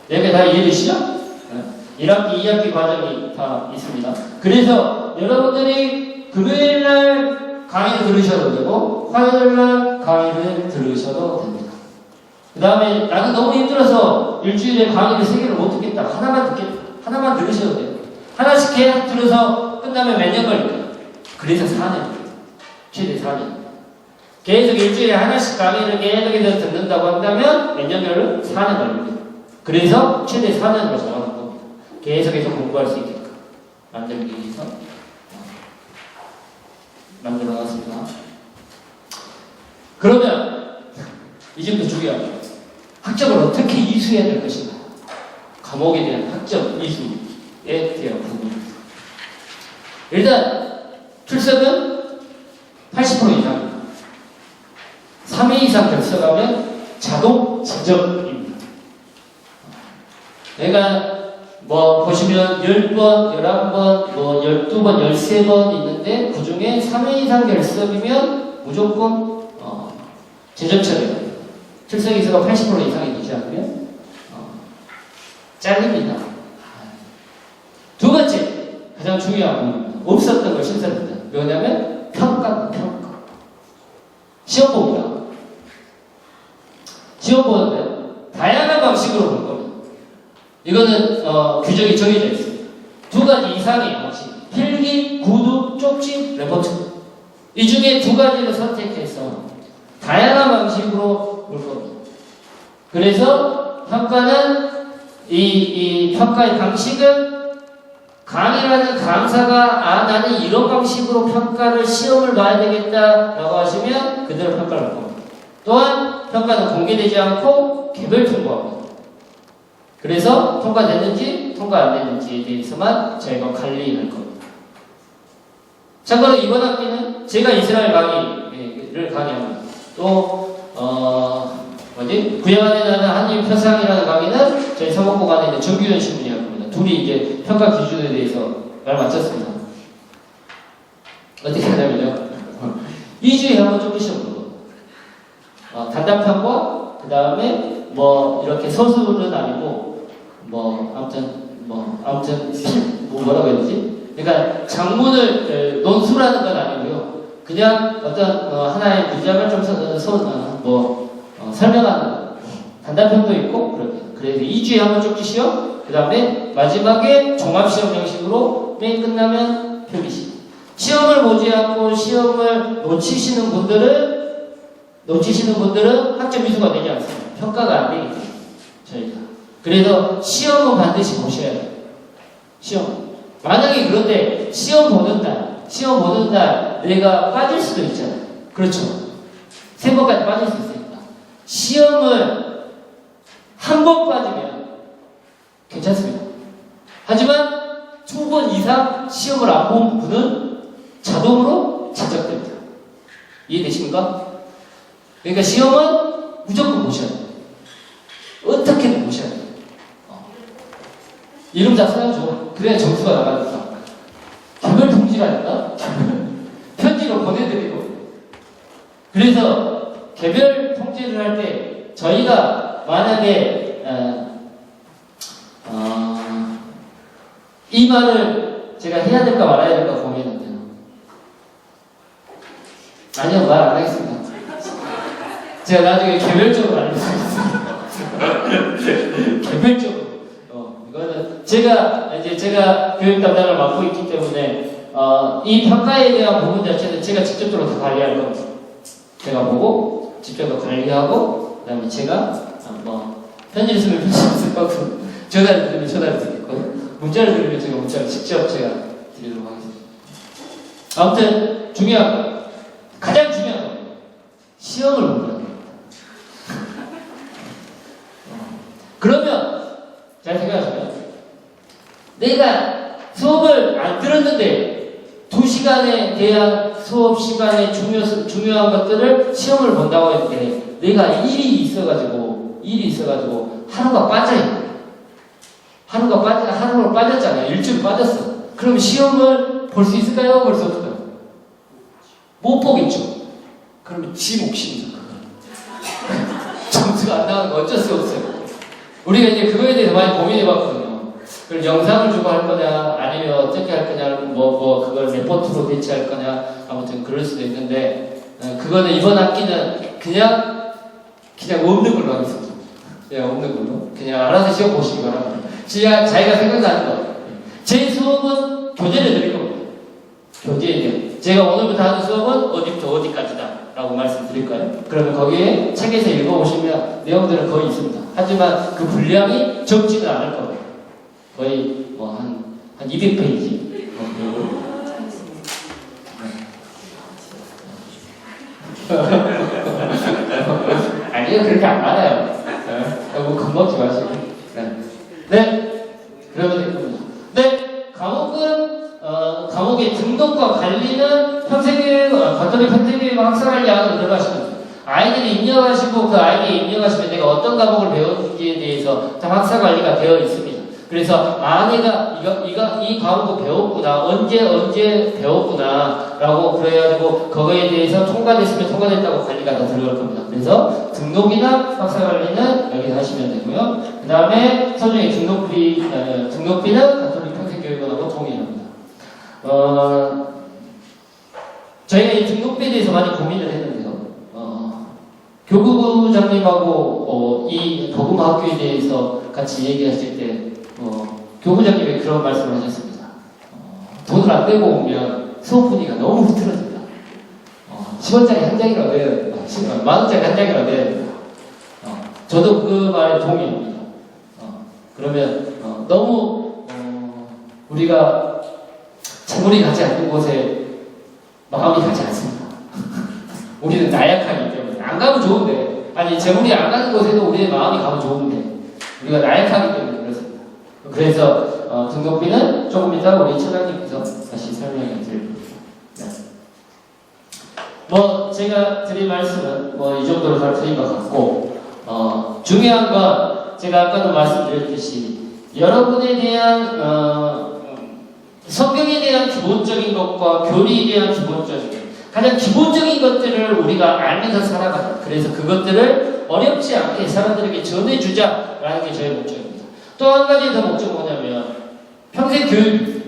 A: 네 개 다 이해되시죠? 1학기, 2학기 과정이 다 있습니다. 그래서 여러분들이 금요일날 강의를 들으셔도 되고 화요일날 강의를 들으셔도 됩니다. 그 다음에 나는 너무 힘들어서 일주일에 강의를 3개를 못 듣겠다. 하나만 들으셔도 돼요. 하나씩 계속 들어서 끝나면 몇 년 걸릴까요? 그래서 4년. 최대 4년. 계속 일주일에 하나씩 강의를 계속해서 듣는다고 한다면 몇 년 걸려요? 4년 걸립니다. 그래서 최대 4년으로 정하는 겁니다. 계속해서 공부할 수 있게끔 만들기 위해서 만들어놨습니다. 그러면 이제부터 중요한 거 학점을 어떻게 이수해야 될 것인가? 과목에 대한 학점 이수에 대한 부분입니다. 일단 출석은 80% 이상입니다. 3회 이상 결석하면 자동 지적입니다. 내가 보시면 10번, 11번, 12번, 13번 있는데 그 중에 3회 이상 결석이면 무조건 재점처래요. 출석 이수가 80% 이상이 되지 않으면 잘립니다. 두 번째, 가장 중요한 부분입니다. 없었던 걸 신설합니다. 뭐냐면 평가. 시험 봅니다. 시험 보는데 다양한 방식으로 볼 겁니다. 이거는 규정이 정해져 있습니다. 2가지 이상의 방식. 필기, 구두, 쪽지, 레포트. 이 중에 2가지를 선택해서 다양한 방식으로 볼 겁니다. 그래서 평가는 이 평가의 방식은 강의라는 강사가 나는 이런 방식으로 평가를 시험을 봐야 되겠다라고 하시면 그대로 평가를 할 겁니다. 또한 평가는 공개되지 않고 개별 통보합니다. 그래서 통과됐는지 통과 안 됐는지에 대해서만 저희가 관리할 겁니다. 참고로 이번 학기는 제가 이스라엘 강의를 강의합니다. 또 구약 안에 나는 하나님 표상이라는 강의는 저희 서목고 안에 있는 정규현 신분이 할 겁니다. 둘이 이제 평가 기준에 대해서 말 맞췄습니다. 어떻게 하냐면요. 2주에 한 번 조금 시험 보고 단답형과 그 다음에 이렇게 서술은 아니고 아무튼 뭐라고 해야 되지? 그러니까 작문을 논술하는 건 아니고요. 그냥 어떤 하나의 문장을 좀 설명하는 단답형도 있고 그렇게. 그래서 2주에 한 번 쪽지시험, 그 다음에 마지막에 종합시험 형식으로 맨 끝나면 필기시험. 시험을 보지 않고 시험을 놓치시는 분들은 학점 미수가 되지 않습니다. 평가가 안 되기 때문에 저희가. 그래서 시험은 반드시 보셔야 돼요. 시험. 만약에 그런데 시험 보는 날 내가 빠질 수도 있잖아요. 그렇죠. 3번까지 빠질 수 있으니까. 시험을 한 번 빠지면 괜찮습니다. 하지만 2번 이상 시험을 안 본 분은 자동으로 지적됩니다. 이해되십니까? 그러니까 시험은 무조건 보셔야 돼요. 어떻게든 보셔야 돼요. 이름 다 써야죠. 그래야 점수가 나가니까. 개별 통지라니까? 편지로 보내드리고. 그래서 개별 통지를 할 때 저희가 만약에 이 말을 제가 해야 될까 말아야 될까 고민인데요. 아니요, 말 안 하겠습니다. 제가 나중에 개별적으로 알려드리겠습니다. 개별적으로. 이거는 제가 교육 담당을 맡고 있기 때문에 이 평가에 대한 부분 자체는 제가 직접적으로 다 관리할 겁니다. 제가 보고 직접적으로 관리하고 그다음에 제가 편지를 쓰면 편지를 쓸 거고 전화를 드리면 전화를 드리고 문자를 드리면 제가 문자를 직접 제가 드리도록 하겠습니다. 아무튼 중요한 거, 가장 중요한 거 시험을 본다는 겁니다. 그러면 잘 생각하시면 내가 수업을 안 들었는데 2시간에 대한 수업 시간에 중요한 것들을 시험을 본다고 했는데 내가 일이 있어가지고 하루가 빠져요. 하루가 빠졌잖아요. 일주일 빠졌어. 그럼 시험을 볼 수 있을까요? 볼 수 없을까요? 못 보겠죠. 그러면 지 몫입니다. 점수가 안 나오는 거 어쩔 수 없어요. 우리가 이제 그거에 대해서 많이 고민해봤거든요. 그럼 영상을 주고 할 거냐, 아니면 어떻게 할 거냐, 그걸 레포트로 대체할 거냐, 아무튼 그럴 수도 있는데, 그거는 이번 학기는 그냥 없는 걸로 하겠습니다. 그냥 없는 걸로. 그냥 알아서 시험 보시기 바랍니다. 자기가 생각나는 거. 제 수업은 교재를 드릴 겁니다. 교재에 대한. 제가 오늘부터 하는 수업은 어디부터 어디까지다. 라고 말씀드릴까요? 그러면 거기에 책에서 읽어보시면 내용들은 거의 있습니다. 하지만 그 분량이 적지는 않을 겁니다. 거의 한 200페이지. 아니요, 그렇게 안 많아요. 겁먹지 마시고. 네. 그러면 될 겁니다. 네. 과목의 등록과 관리는 가톨릭 평생교육 학생활 양으로 들어가시면 아이들이 입력하시고 그 아이들이 입력하시면 내가 어떤 과목을 배웠는지에 대해서 다 학사 관리가 되어 있습니다. 그래서 내가 이 과목을 배웠구나, 언제 배웠구나 라고 그래가지고 그거에 대해서 통과됐으면 통과됐다고 관리가 다 들어갈 겁니다. 그래서 등록이나 학사 관리는 여기서 하시면 되고요. 그 다음에 서중에 등록비는 가톨릭 평생교육원하고 동일합니다. 저희가 이 등록비에 대해서 많이 고민을 했는데요. 교구부장님하고 이 도구마 학교에 대해서 같이 얘기하실 때 교부장님이 그런 말씀을 하셨습니다. 돈을 안 내고 오면 수업 분위기가 너무 흐트러집니다. 10원짜리 한 장이라도 내야 됩니다. 10원짜리 한 장이라도 내야 됩니다. 저도 그 말에 동의합니다. 그러면 너무 우리가 재물이 가지 않는 곳에 마음이 가지 않습니다. 우리는 나약하기 때문에 안 가면 좋은데 재물이 안 가는 곳에도 우리의 마음이 가면 좋은데 우리가 나약하기 때문에 그렇습니다. 그래서 등록비는 조금 이따 우리 처장님께서 다시 설명해 드릴 겁니다. 네. 제가 드릴 말씀은 이 정도로 다 드린 것 같고 중요한 건 제가 아까도 말씀드렸듯이 여러분에 대한 성경에 대한 기본적인 것과 교리에 대한 가장 기본적인 것들을 우리가 알면서 살아가자. 그래서 그것들을 어렵지 않게 사람들에게 전해주자라는 게 저의 목적입니다. 또 한 가지 더 목적은 뭐냐면 평생 교육.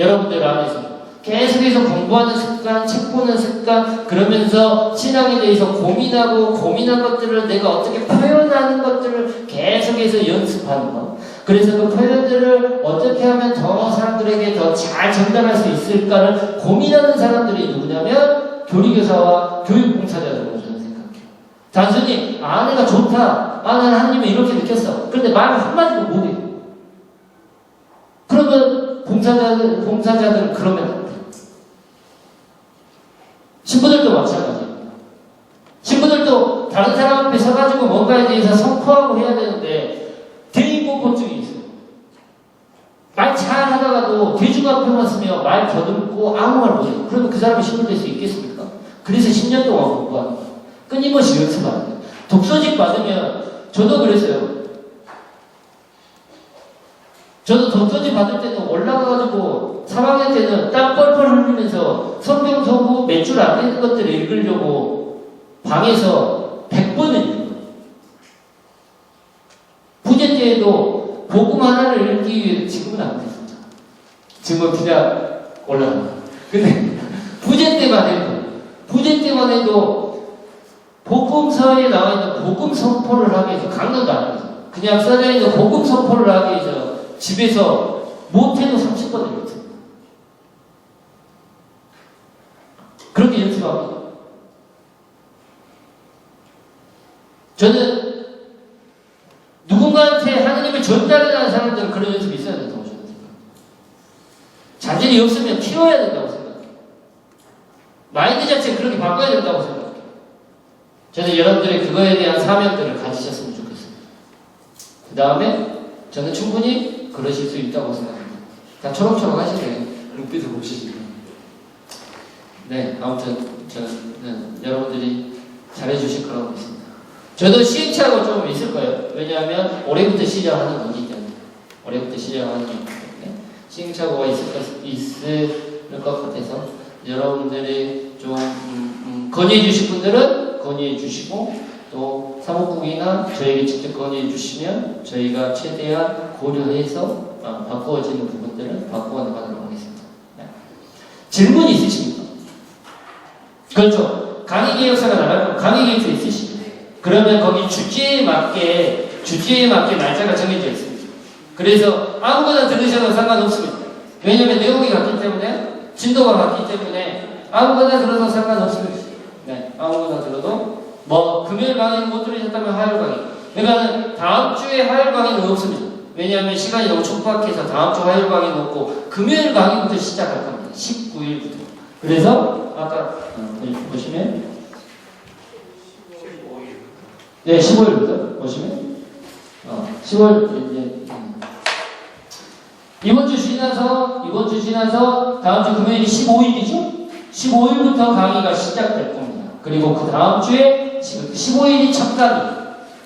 A: 여러분들 안에서 계속해서 공부하는 습관, 책 보는 습관, 그러면서 신앙에 대해서 고민한 것들을 내가 어떻게 표현하는 것들을 계속해서 연습하는 것. 그래서 그 표현들을 어떻게 하면 더 사람들에게 더 잘 전달할 수 있을까를 고민하는 사람들이 누구냐면 교리교사와 교육봉사자들이라고 저는 생각해요. 단순히 내가 좋다, 나는 하나님을 이렇게 느꼈어. 그런데 말 한마디도 못해요. 그러면 봉사자들은 그러면 안 돼. 신부들도 마찬가지입니다. 신부들도 다른 사람 앞에 서가지고 뭔가에 대해서 선포하고 해야 되는데 대인공포증이 있어요. 말 잘 하다가도 대중 앞에만 서면 말 더듬고 아무 말 못해요. 그러면 그 사람이 신부 될 수 있겠습니까? 그래서 10년 동안 공부하는 거예요. 끊임없이 연습하는 거예요. 독서직 받으면 저도 그랬어요. 저도 독서직 받을 때는 올라가가지고 3학년 때는 땀 뻘뻘 흘리면서 성경 서고 몇 줄 안 되는 것들을 읽으려고 방에서 100번을 읽어요. 부재 때에도 복음 하나를 읽기 위해 지금은 안 돼, 진짜. 지금은 그냥 올라가. 근데 부재 때만 해도 복음서에 나와 있는 복음 선포를 하기 위해서 강론도 안 해서 그냥 써져 있는 복음 선포를 하기 위해서 집에서 못해도 30번을 읽었어요. 그렇게 연습합니다. 저는 누군가한테 하나님을 전달하는 사람들은 그런 연습이 있어야 된다고 저는 생각합니다. 자질이 없으면 키워야 된다고 생각해요. 마인드 자체를 그렇게 바꿔야 된다고 생각해요. 저는 여러분들이 그거에 대한 사명들을 가지셨으면 좋겠습니다. 그 다음에 저는 충분히 그러실 수 있다고 생각합니다. 다 초록초록 하시네요. 눈빛을 보시니까. 네, 아무튼 저는 여러분들이 잘해주실 거라고 믿습니다. 저도 시행착오가 좀 있을 거예요. 왜냐하면 올해부터 시작하는 거기 때문에. 올해부터 시작하는 거기 때문에 시행착오가 있을 것 같아서 여러분들이 좀 건의해 주실 분들은 건의해 주시고 또 사무국이나 저에게 직접 건의해 주시면 저희가 최대한 고려해서 바꾸어지는 부분들은 바꾸어 나가도록 하겠습니다. 네. 질문 있으십니까? 그렇죠. 강의계획서가 나갈 거면 강의계획서 있으시죠? 그러면 거기 주제에 맞게 날짜가 정해져 있습니다. 그래서 아무거나 들으셔도 상관없습니다. 왜냐하면 내용이 같기 때문에 진도가 같기 때문에 아무거나 들어도 상관없습니다. 네, 아무거나 들어도 뭐 금요일 강의는 못 들으셨다면 화요일 강의. 그러니까 다음 주에 화요일 강의는 없습니다. 왜냐하면 시간이 너무 촉박해서 다음 주 화요일 강의는 없고 금요일 강의부터 시작할 겁니다. 19일부터. 그래서 아까 보시면 네, 15일부터 보시면 10월 이제 이번 주 지나서 다음 주 금요일이 15일이죠? 15일부터 강의가 시작될 겁니다. 그리고 그 다음 주에 15일이 첫 강의,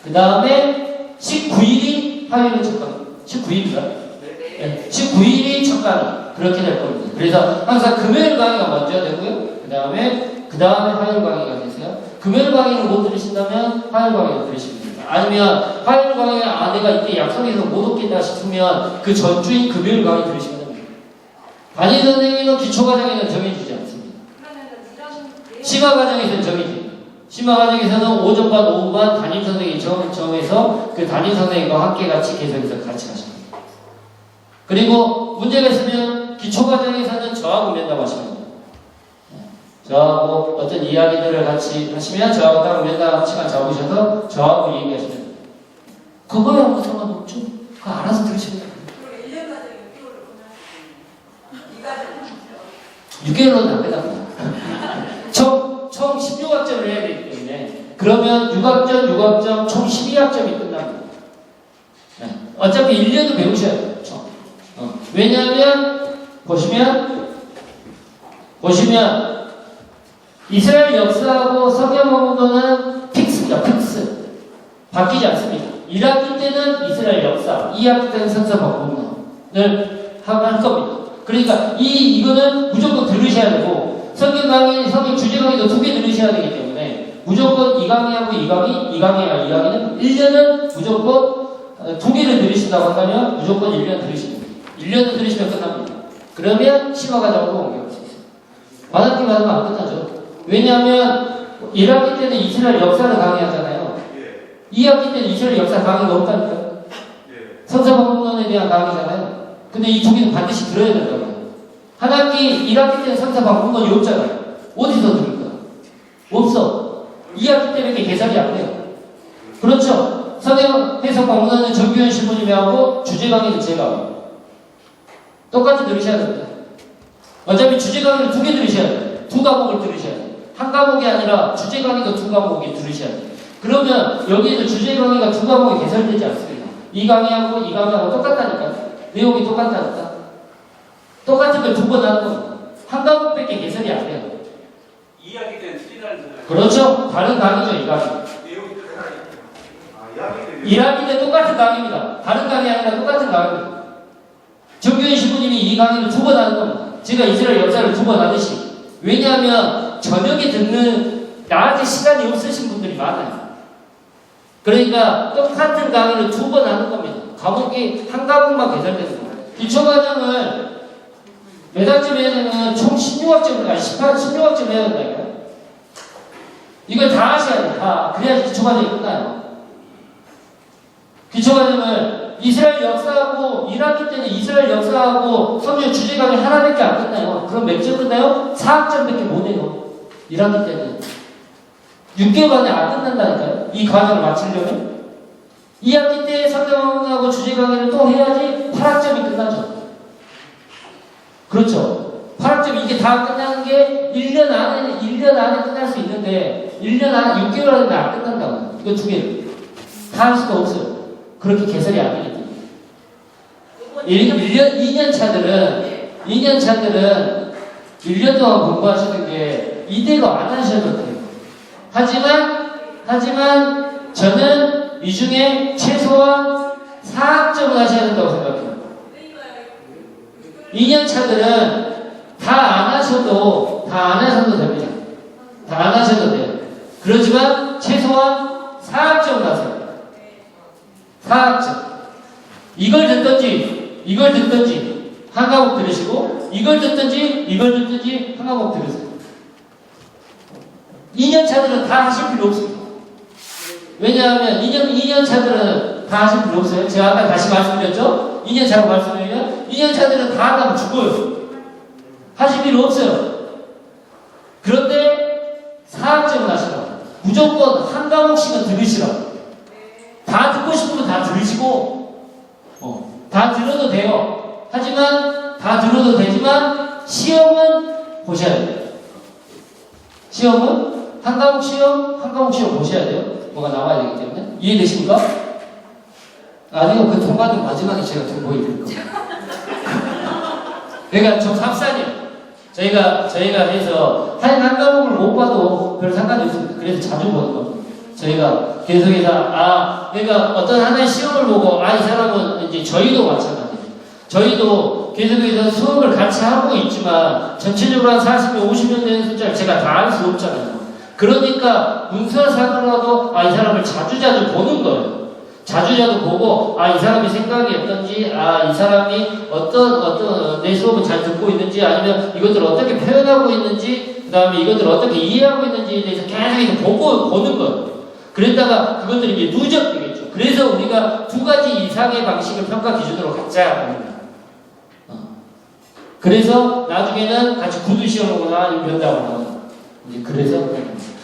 A: 그 다음에 19일이 화요일은 첫 강의. 19일인가? 네, 19일이 첫 강의. 그렇게 될 겁니다. 그래서 항상 금요일 강의가 먼저 되고요. 그 다음에 화요일 강의가 되세요. 금요일 강의를 못 들으신다면 화요일 강의를 들으시면 됩니다. 아니면 화요일 강의에 내가 이때 약속해서 못 오겠다 싶으면 그 전주인 금요일 강의 들으시면 됩니다. 담임 선생님은 기초과정에는 정해지지 않습니다. 심화과정에서는 정해집니다. 심화과정에서는 오전반, 오후반 담임 선생님이 정해서 그 담임 선생님과 함께 같이 계속해서 같이 하십니다. 그리고 문제가 있으면 기초과정에서는 저하고 면담하시면 됩니다. 저하고 어떤 이야기들을 같이 하시면 저하고 따로 면담 시간 잡으셔서 저하고 얘기하시면 됩니다. 그거에 아무 상관없죠. 그거 알아서 들으시면 됩니다. 6개월로는 안 된답니다. 총 16학점을 해야 되기 때문에 그러면 6학점, 총 12학점이 끝납니다. 네. 어차피 1년은 배우셔야 돼요. 왜냐하면 보시면 이스라엘 역사하고 성경 공부는 픽스입니다. 픽스. 바뀌지 않습니다. 1학기 때는 이스라엘 역사, 2학기 때는 선서법문을 할 겁니다. 그러니까 이거는 무조건 들으셔야 되고 성경 강의, 성경 주제 강의도 2개 들으셔야 되기 때문에 무조건 이 강의하고 이 강의는 1년은 무조건 2개를 들으신다고 한다면 무조건 1년 들으시면 됩니다. 1년을 들으시면 끝납니다. 그러면 심화과정으로 옮겨갈 수 있어요. 반학기 받으면 안 끝나죠. 왜냐하면 1학기 때는 이스라엘 역사를 강의하잖아요. 2학기 때는 이스라엘 역사 강의가 없다니까요. 성서방문론에 대한 강의잖아요. 근데 이 두 개는 반드시 들어야 된다고요. 한 학기, 1학기 때는 성서방문론이 없잖아요. 어디서 들을까? 없어. 2학기 때밖에 계산이 안 돼요. 그렇죠? 성경 해석 방문하는 정규현 신부님이 하고 주제 강의는 제가 하고 똑같이 들으셔야 됩니다. 어차피 주제 강의를 2개 들으셔야 돼요. 2과목을 들으셔야 돼요. 한 과목이 아니라 주제 강의가 2과목이 들으셔야 돼요. 그러면 여기에서 주제 강의가 2과목이 개설되지 않습니다. 이 강의하고 이 강의하고 똑같다니까요. 내용이 똑같다니까. 똑같은 걸 2번 하는 겁니다. 한 과목밖에 개설이 안 돼요.
C: 2학기 때는 틀리다는 소리예요.
A: 그렇죠. 다른 강의죠, 이 강의.
C: 내용이 달라요.
A: 1학기 때 똑같은 강의입니다. 다른 강의 아니라 똑같은 강의입니다. 정규현 신부님이 이 강의를 2번 하는 겁니다. 제가 이스라엘 역사를 2번 하듯이. 왜냐하면 저녁에 듣는 나한테 시간이 없으신 분들이 많아요. 그러니까 똑같은 강의를 2번 하는 겁니다. 과목이 한 과목만 개설되는 거예요. 기초과정을 몇 학점 해야 되면 총 16학점을, 아니 16학점 해야 된다니까요. 이걸 다 하셔야 돼요. 다. 그래야지 기초과정이 끝나요. 기초과정을 이스라엘 역사하고 1학기 때는 이스라엘 역사하고 성경 주제 강의 하나밖에 안 끝나요. 그럼 몇 점 끝나요? 4학점밖에 못 해요. 1학기 때는 6개월 안에 안 끝난다니까요. 이 과정을 마치려면 2학기 때 성경하고 주제 강의를 또 해야지 8학점이 끝나죠. 그렇죠. 8학점 이게 다 끝나는 게 1년 안에 끝날 수 있는데 1년 안에 6개월 안에 안 끝난다고. 이거 2개를 다 할 수가 없어요. 그렇게 개설이 안 되기 때문에. 2년 차들은 1년 동안 공부하시는 게 이대로 안 하셔도 돼요. 하지만 저는 이 중에 최소한 4학점을 하셔야 된다고 생각해요. 2년 차들은 다 안 하셔도 됩니다. 다 안 하셔도 돼요. 그렇지만 최소한 4학점을 하세요. 4학점. 이걸 듣든지 한 과목 들으시고 이걸 듣든지 한 과목 들으세요. 2년 차들은 다 하실 필요 없습니다. 왜냐하면 2년 차들은 다 하실 필요 없어요. 제가 아까 다시 말씀드렸죠? 2년 차라고 말씀드리면 2년 차들은 다 한다면 죽어요. 하실 필요 없어요. 그런데 4학점을 하시라고. 무조건 한 과목씩은 들으시라고. 다 듣고 싶으면 다 들으시고, 다 들어도 돼요. 하지만, 다 들어도 되지만, 시험은 보셔야 돼요. 시험은, 한 과목 시험 보셔야 돼요. 뭐가 나와야 되기 때문에. 이해되십니까? 아니요, 그 통과는 마지막에 제가 좀 보여드릴 거예요. 그러니까 좀 삽산이에요. 저희가 해서, 한 과목을 못 봐도 별 상관이 없습니다. 그래서 자주 보는 겁니다. 저희가 계속해서 그러니까 어떤 하나의 시험을 보고 이 사람은 이제 저희도 마찬가지예요. 저희도 계속해서 수업을 같이 하고 있지만 전체적으로 한 40명, 50명 되는 숫자를 제가 다 알 수 없잖아요. 그러니까 문서상으로라도 이 사람을 자주자주 보는 거예요. 자주자주 보고 이 사람의 생각이 어떤지, 이 사람이 어떤 내 수업을 잘 듣고 있는지, 아니면 이것들을 어떻게 표현하고 있는지, 그 다음에 이것들을 어떻게 이해하고 있는지에 대해서 계속 보는 거예요. 그랬다가 그것들이 이제 누적되겠죠. 그래서 우리가 2가지 이상의 방식을 평가 기준으로 갖자 합니다. 그래서 나중에는 같이 구두 시험하거나 아니면 면담하거나 이제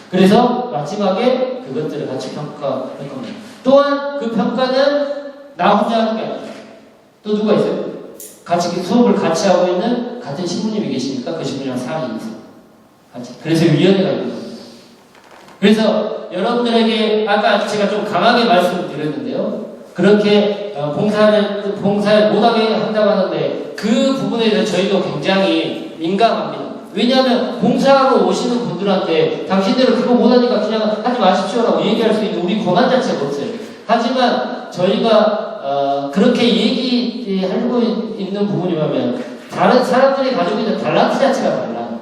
A: 그래서 마지막에 그것들을 같이 평가할 겁니다. 또한 그 평가는 나 혼자 하는 게 아니에요. 또 누가 있어요? 같이 수업을 같이 하고 있는 같은 신부님이 계시니까 그 신부님이랑 사람이 있어요. 같이. 그래서 위원회가 있는 거예요. 그래서 여러분들에게 아까 제가 좀 강하게 말씀을 드렸는데요. 그렇게 봉사를 못하게 한다고 하는데 그 부분에 대해서 저희도 굉장히 민감합니다. 왜냐하면 봉사하러 오시는 분들한테 당신들은 그거 못하니까 그냥 하지 마십시오라고 얘기할 수 있는 우리 권한 자체가 없어요. 하지만 저희가 그렇게 얘기하고 있는 부분이 뭐냐면 다른 사람들이 가지고 있는 달란트 자체가 달라요.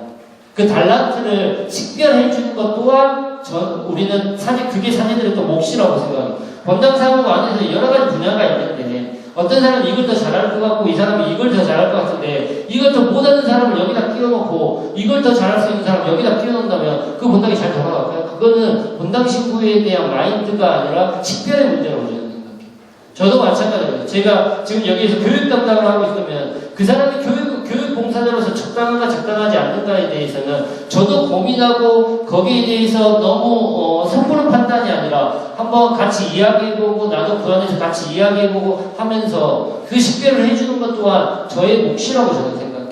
A: 그 달란트를 식별해 주는 것 또한 우리는 그게 사제들의 또 몫이라고 생각해요. 권장사무 안에서 여러 가지 분야가 있는데 어떤 사람은 이걸 더 잘할 것 같고 이 사람이 이걸 더 잘할 것 같은데 이걸 더 못하는 사람을 여기다 끼워놓고 이걸 더 잘할 수 있는 사람 여기다 끼워놓는다면 그 본당이 잘 돌아갈까요? 그거는 본당 신부에 대한 마인드가 아니라 식별의 문제라고 저는 생각해요. 저도 마찬가지예요. 제가 지금 여기에서 교육 담당을 하고 있으면 그 사람이 교육 봉사자로서 적당한가 적당하지 않는가에 대해서는 저도 고민하고 거기에 대해서 너무 섣부른 판단이 아니라 한번 같이 이야기해보고 나도 그 안에서 같이 이야기해보고 하면서 그 식별을 해주는 것 또한 저의 몫이라고 저는 생각해요.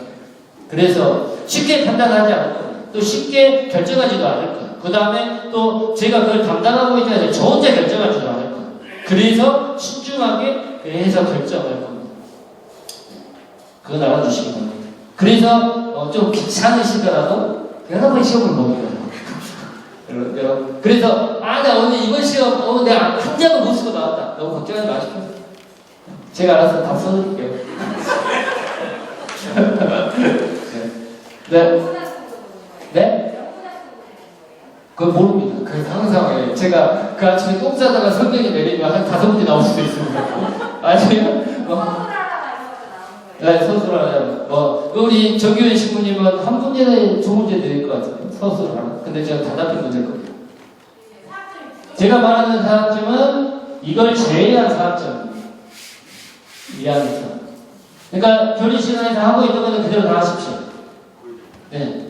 A: 그래서 쉽게 판단하지 않을 거예요. 또 쉽게 결정하지도 않을 거예요. 그 다음에 또 제가 그걸 담당하고 있지 않아요. 저 혼자 결정하지도 않을 거예요. 그래서 신중하게 해서 결정할 겁니다. 그거 알아주시기 바랍니다. 그래서 좀 귀찮으시더라도 여러 번 시험을 보고요. 그래서 나 오늘 이번 시험 내가 한 장을 못 쓰고 나왔다. 너무 걱정하지 마십시오. 제가 알아서 다 써드릴게요. 네. 네? 그건 모릅니다. 그래서 항상 제가 그 아침에 똥 싸다가 성경이 내리면 한 5문제 나올 수도 있습니다. 아니면 네, 서술하라. 우리 정규현 신부님은 한 문제에 2문제 드릴 것 같아요. 서술하라. 근데 제가 단답형 문제일 거예요. 제가 말하는 사학점은 이걸 제외한 사학점. 이해하겠어. 그러니까 교리 시간에서 하고 있는 거는 그대로 다 하십시오. 네.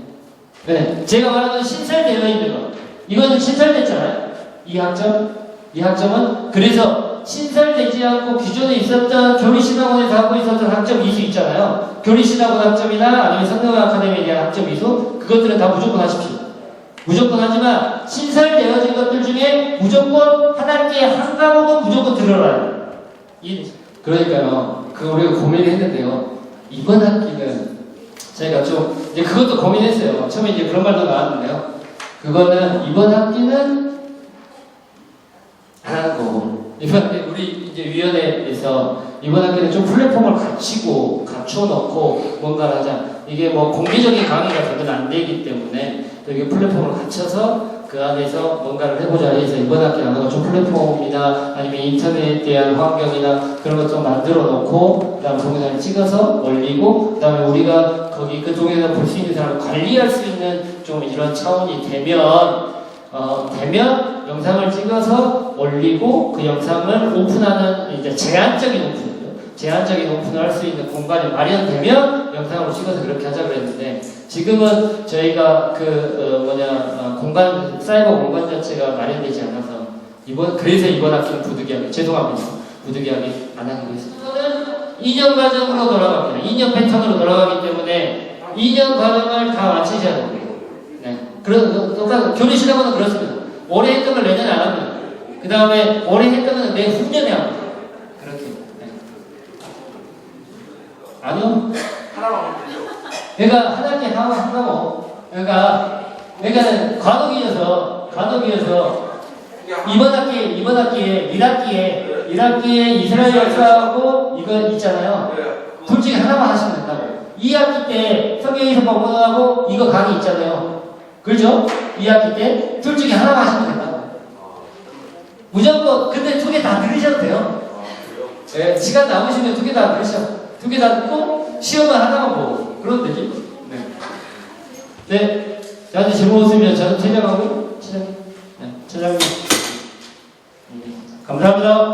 A: 네. 제가 말하는 신설되어 있는 거. 이거는 신설됐잖아요. 이 학점은 그래서 신설되지 않고 기존에 있었던 교리신학원에서 하고 있었던 학점 이수 있잖아요. 교리신학원 학점이나 아니면 성경학 아카데미에 대한 학점 이수 그것들은 다 무조건 하십시오. 무조건 하지만 신설되어진 것들 중에 무조건 한 학기에 한 과목은 무조건 들어라요. 그러니까요. 우리가 고민을 했는데요. 이번 학기는 저희가 좀 이제 그것도 고민했어요. 처음에 이제 그런 말도 나왔는데요. 그거는 이번 학기는 안 하는 거고 이번 우리 이제 위원회에서 이번 학기는 좀 플랫폼을 갖춰놓고 뭔가를 하자. 이게 뭐 공개적인 강의가 되면 안 되기 때문에 또 이게 플랫폼을 갖춰서 그 안에서 뭔가를 해보자 해서 이번 학기 아마 좀 플랫폼이나 아니면 인터넷에 대한 환경이나 그런 것 좀 만들어 놓고 그다음 동영상을 찍어서 올리고 그다음에 우리가 거기 그 동영상 볼 수 있는 사람을 관리할 수 있는 좀 이런 차원이 되면 영상을 찍어서 올리고 그 영상을 오픈하는 이제 제한적인 오픈을 할 수 있는 공간이 마련되면 영상으로 찍어서 그렇게 하자 그랬는데 지금은 저희가 사이버 공간 자체가 마련되지 않아서 그래서 이번 학기는 부득이하게 죄송합니다. 부득이하게 안 하기로 했습니다. 이거는 2년 과정으로 돌아갑니다. 2년 패턴으로 돌아가기 때문에 2년 과정을 다 마치셔야 됩니다. 네. 교리신학원은 그렇습니다. 올해 했던 걸 내년에 안 합니다. 그 다음에 올해 했던 건 내후년에 합니다. 그렇게. 네. 아니요.
C: 하나만 되죠.
A: 그러니까 한 학기에 한 과목. 그러니까 과목이어서 이번 학기에 1학기에 이스라엘 역사하고 이거 있잖아요. 둘 중에 하나만 하시면 된다고. 2학기 때 성경에서 본문하고 이거 강의 있잖아요. 그렇죠? 2학기 때 둘 중에 하나만 하시면 된다고. 무조건 근데 2개 다 들으셔도 돼요. 네, 시간 남으시면 2개 다 들으셔. 2개 다 듣고 시험은 하나만 보고 그러면 되지. 네. 저한테 질문 없으면 저는 퇴장하고 차장님. 감사합니다.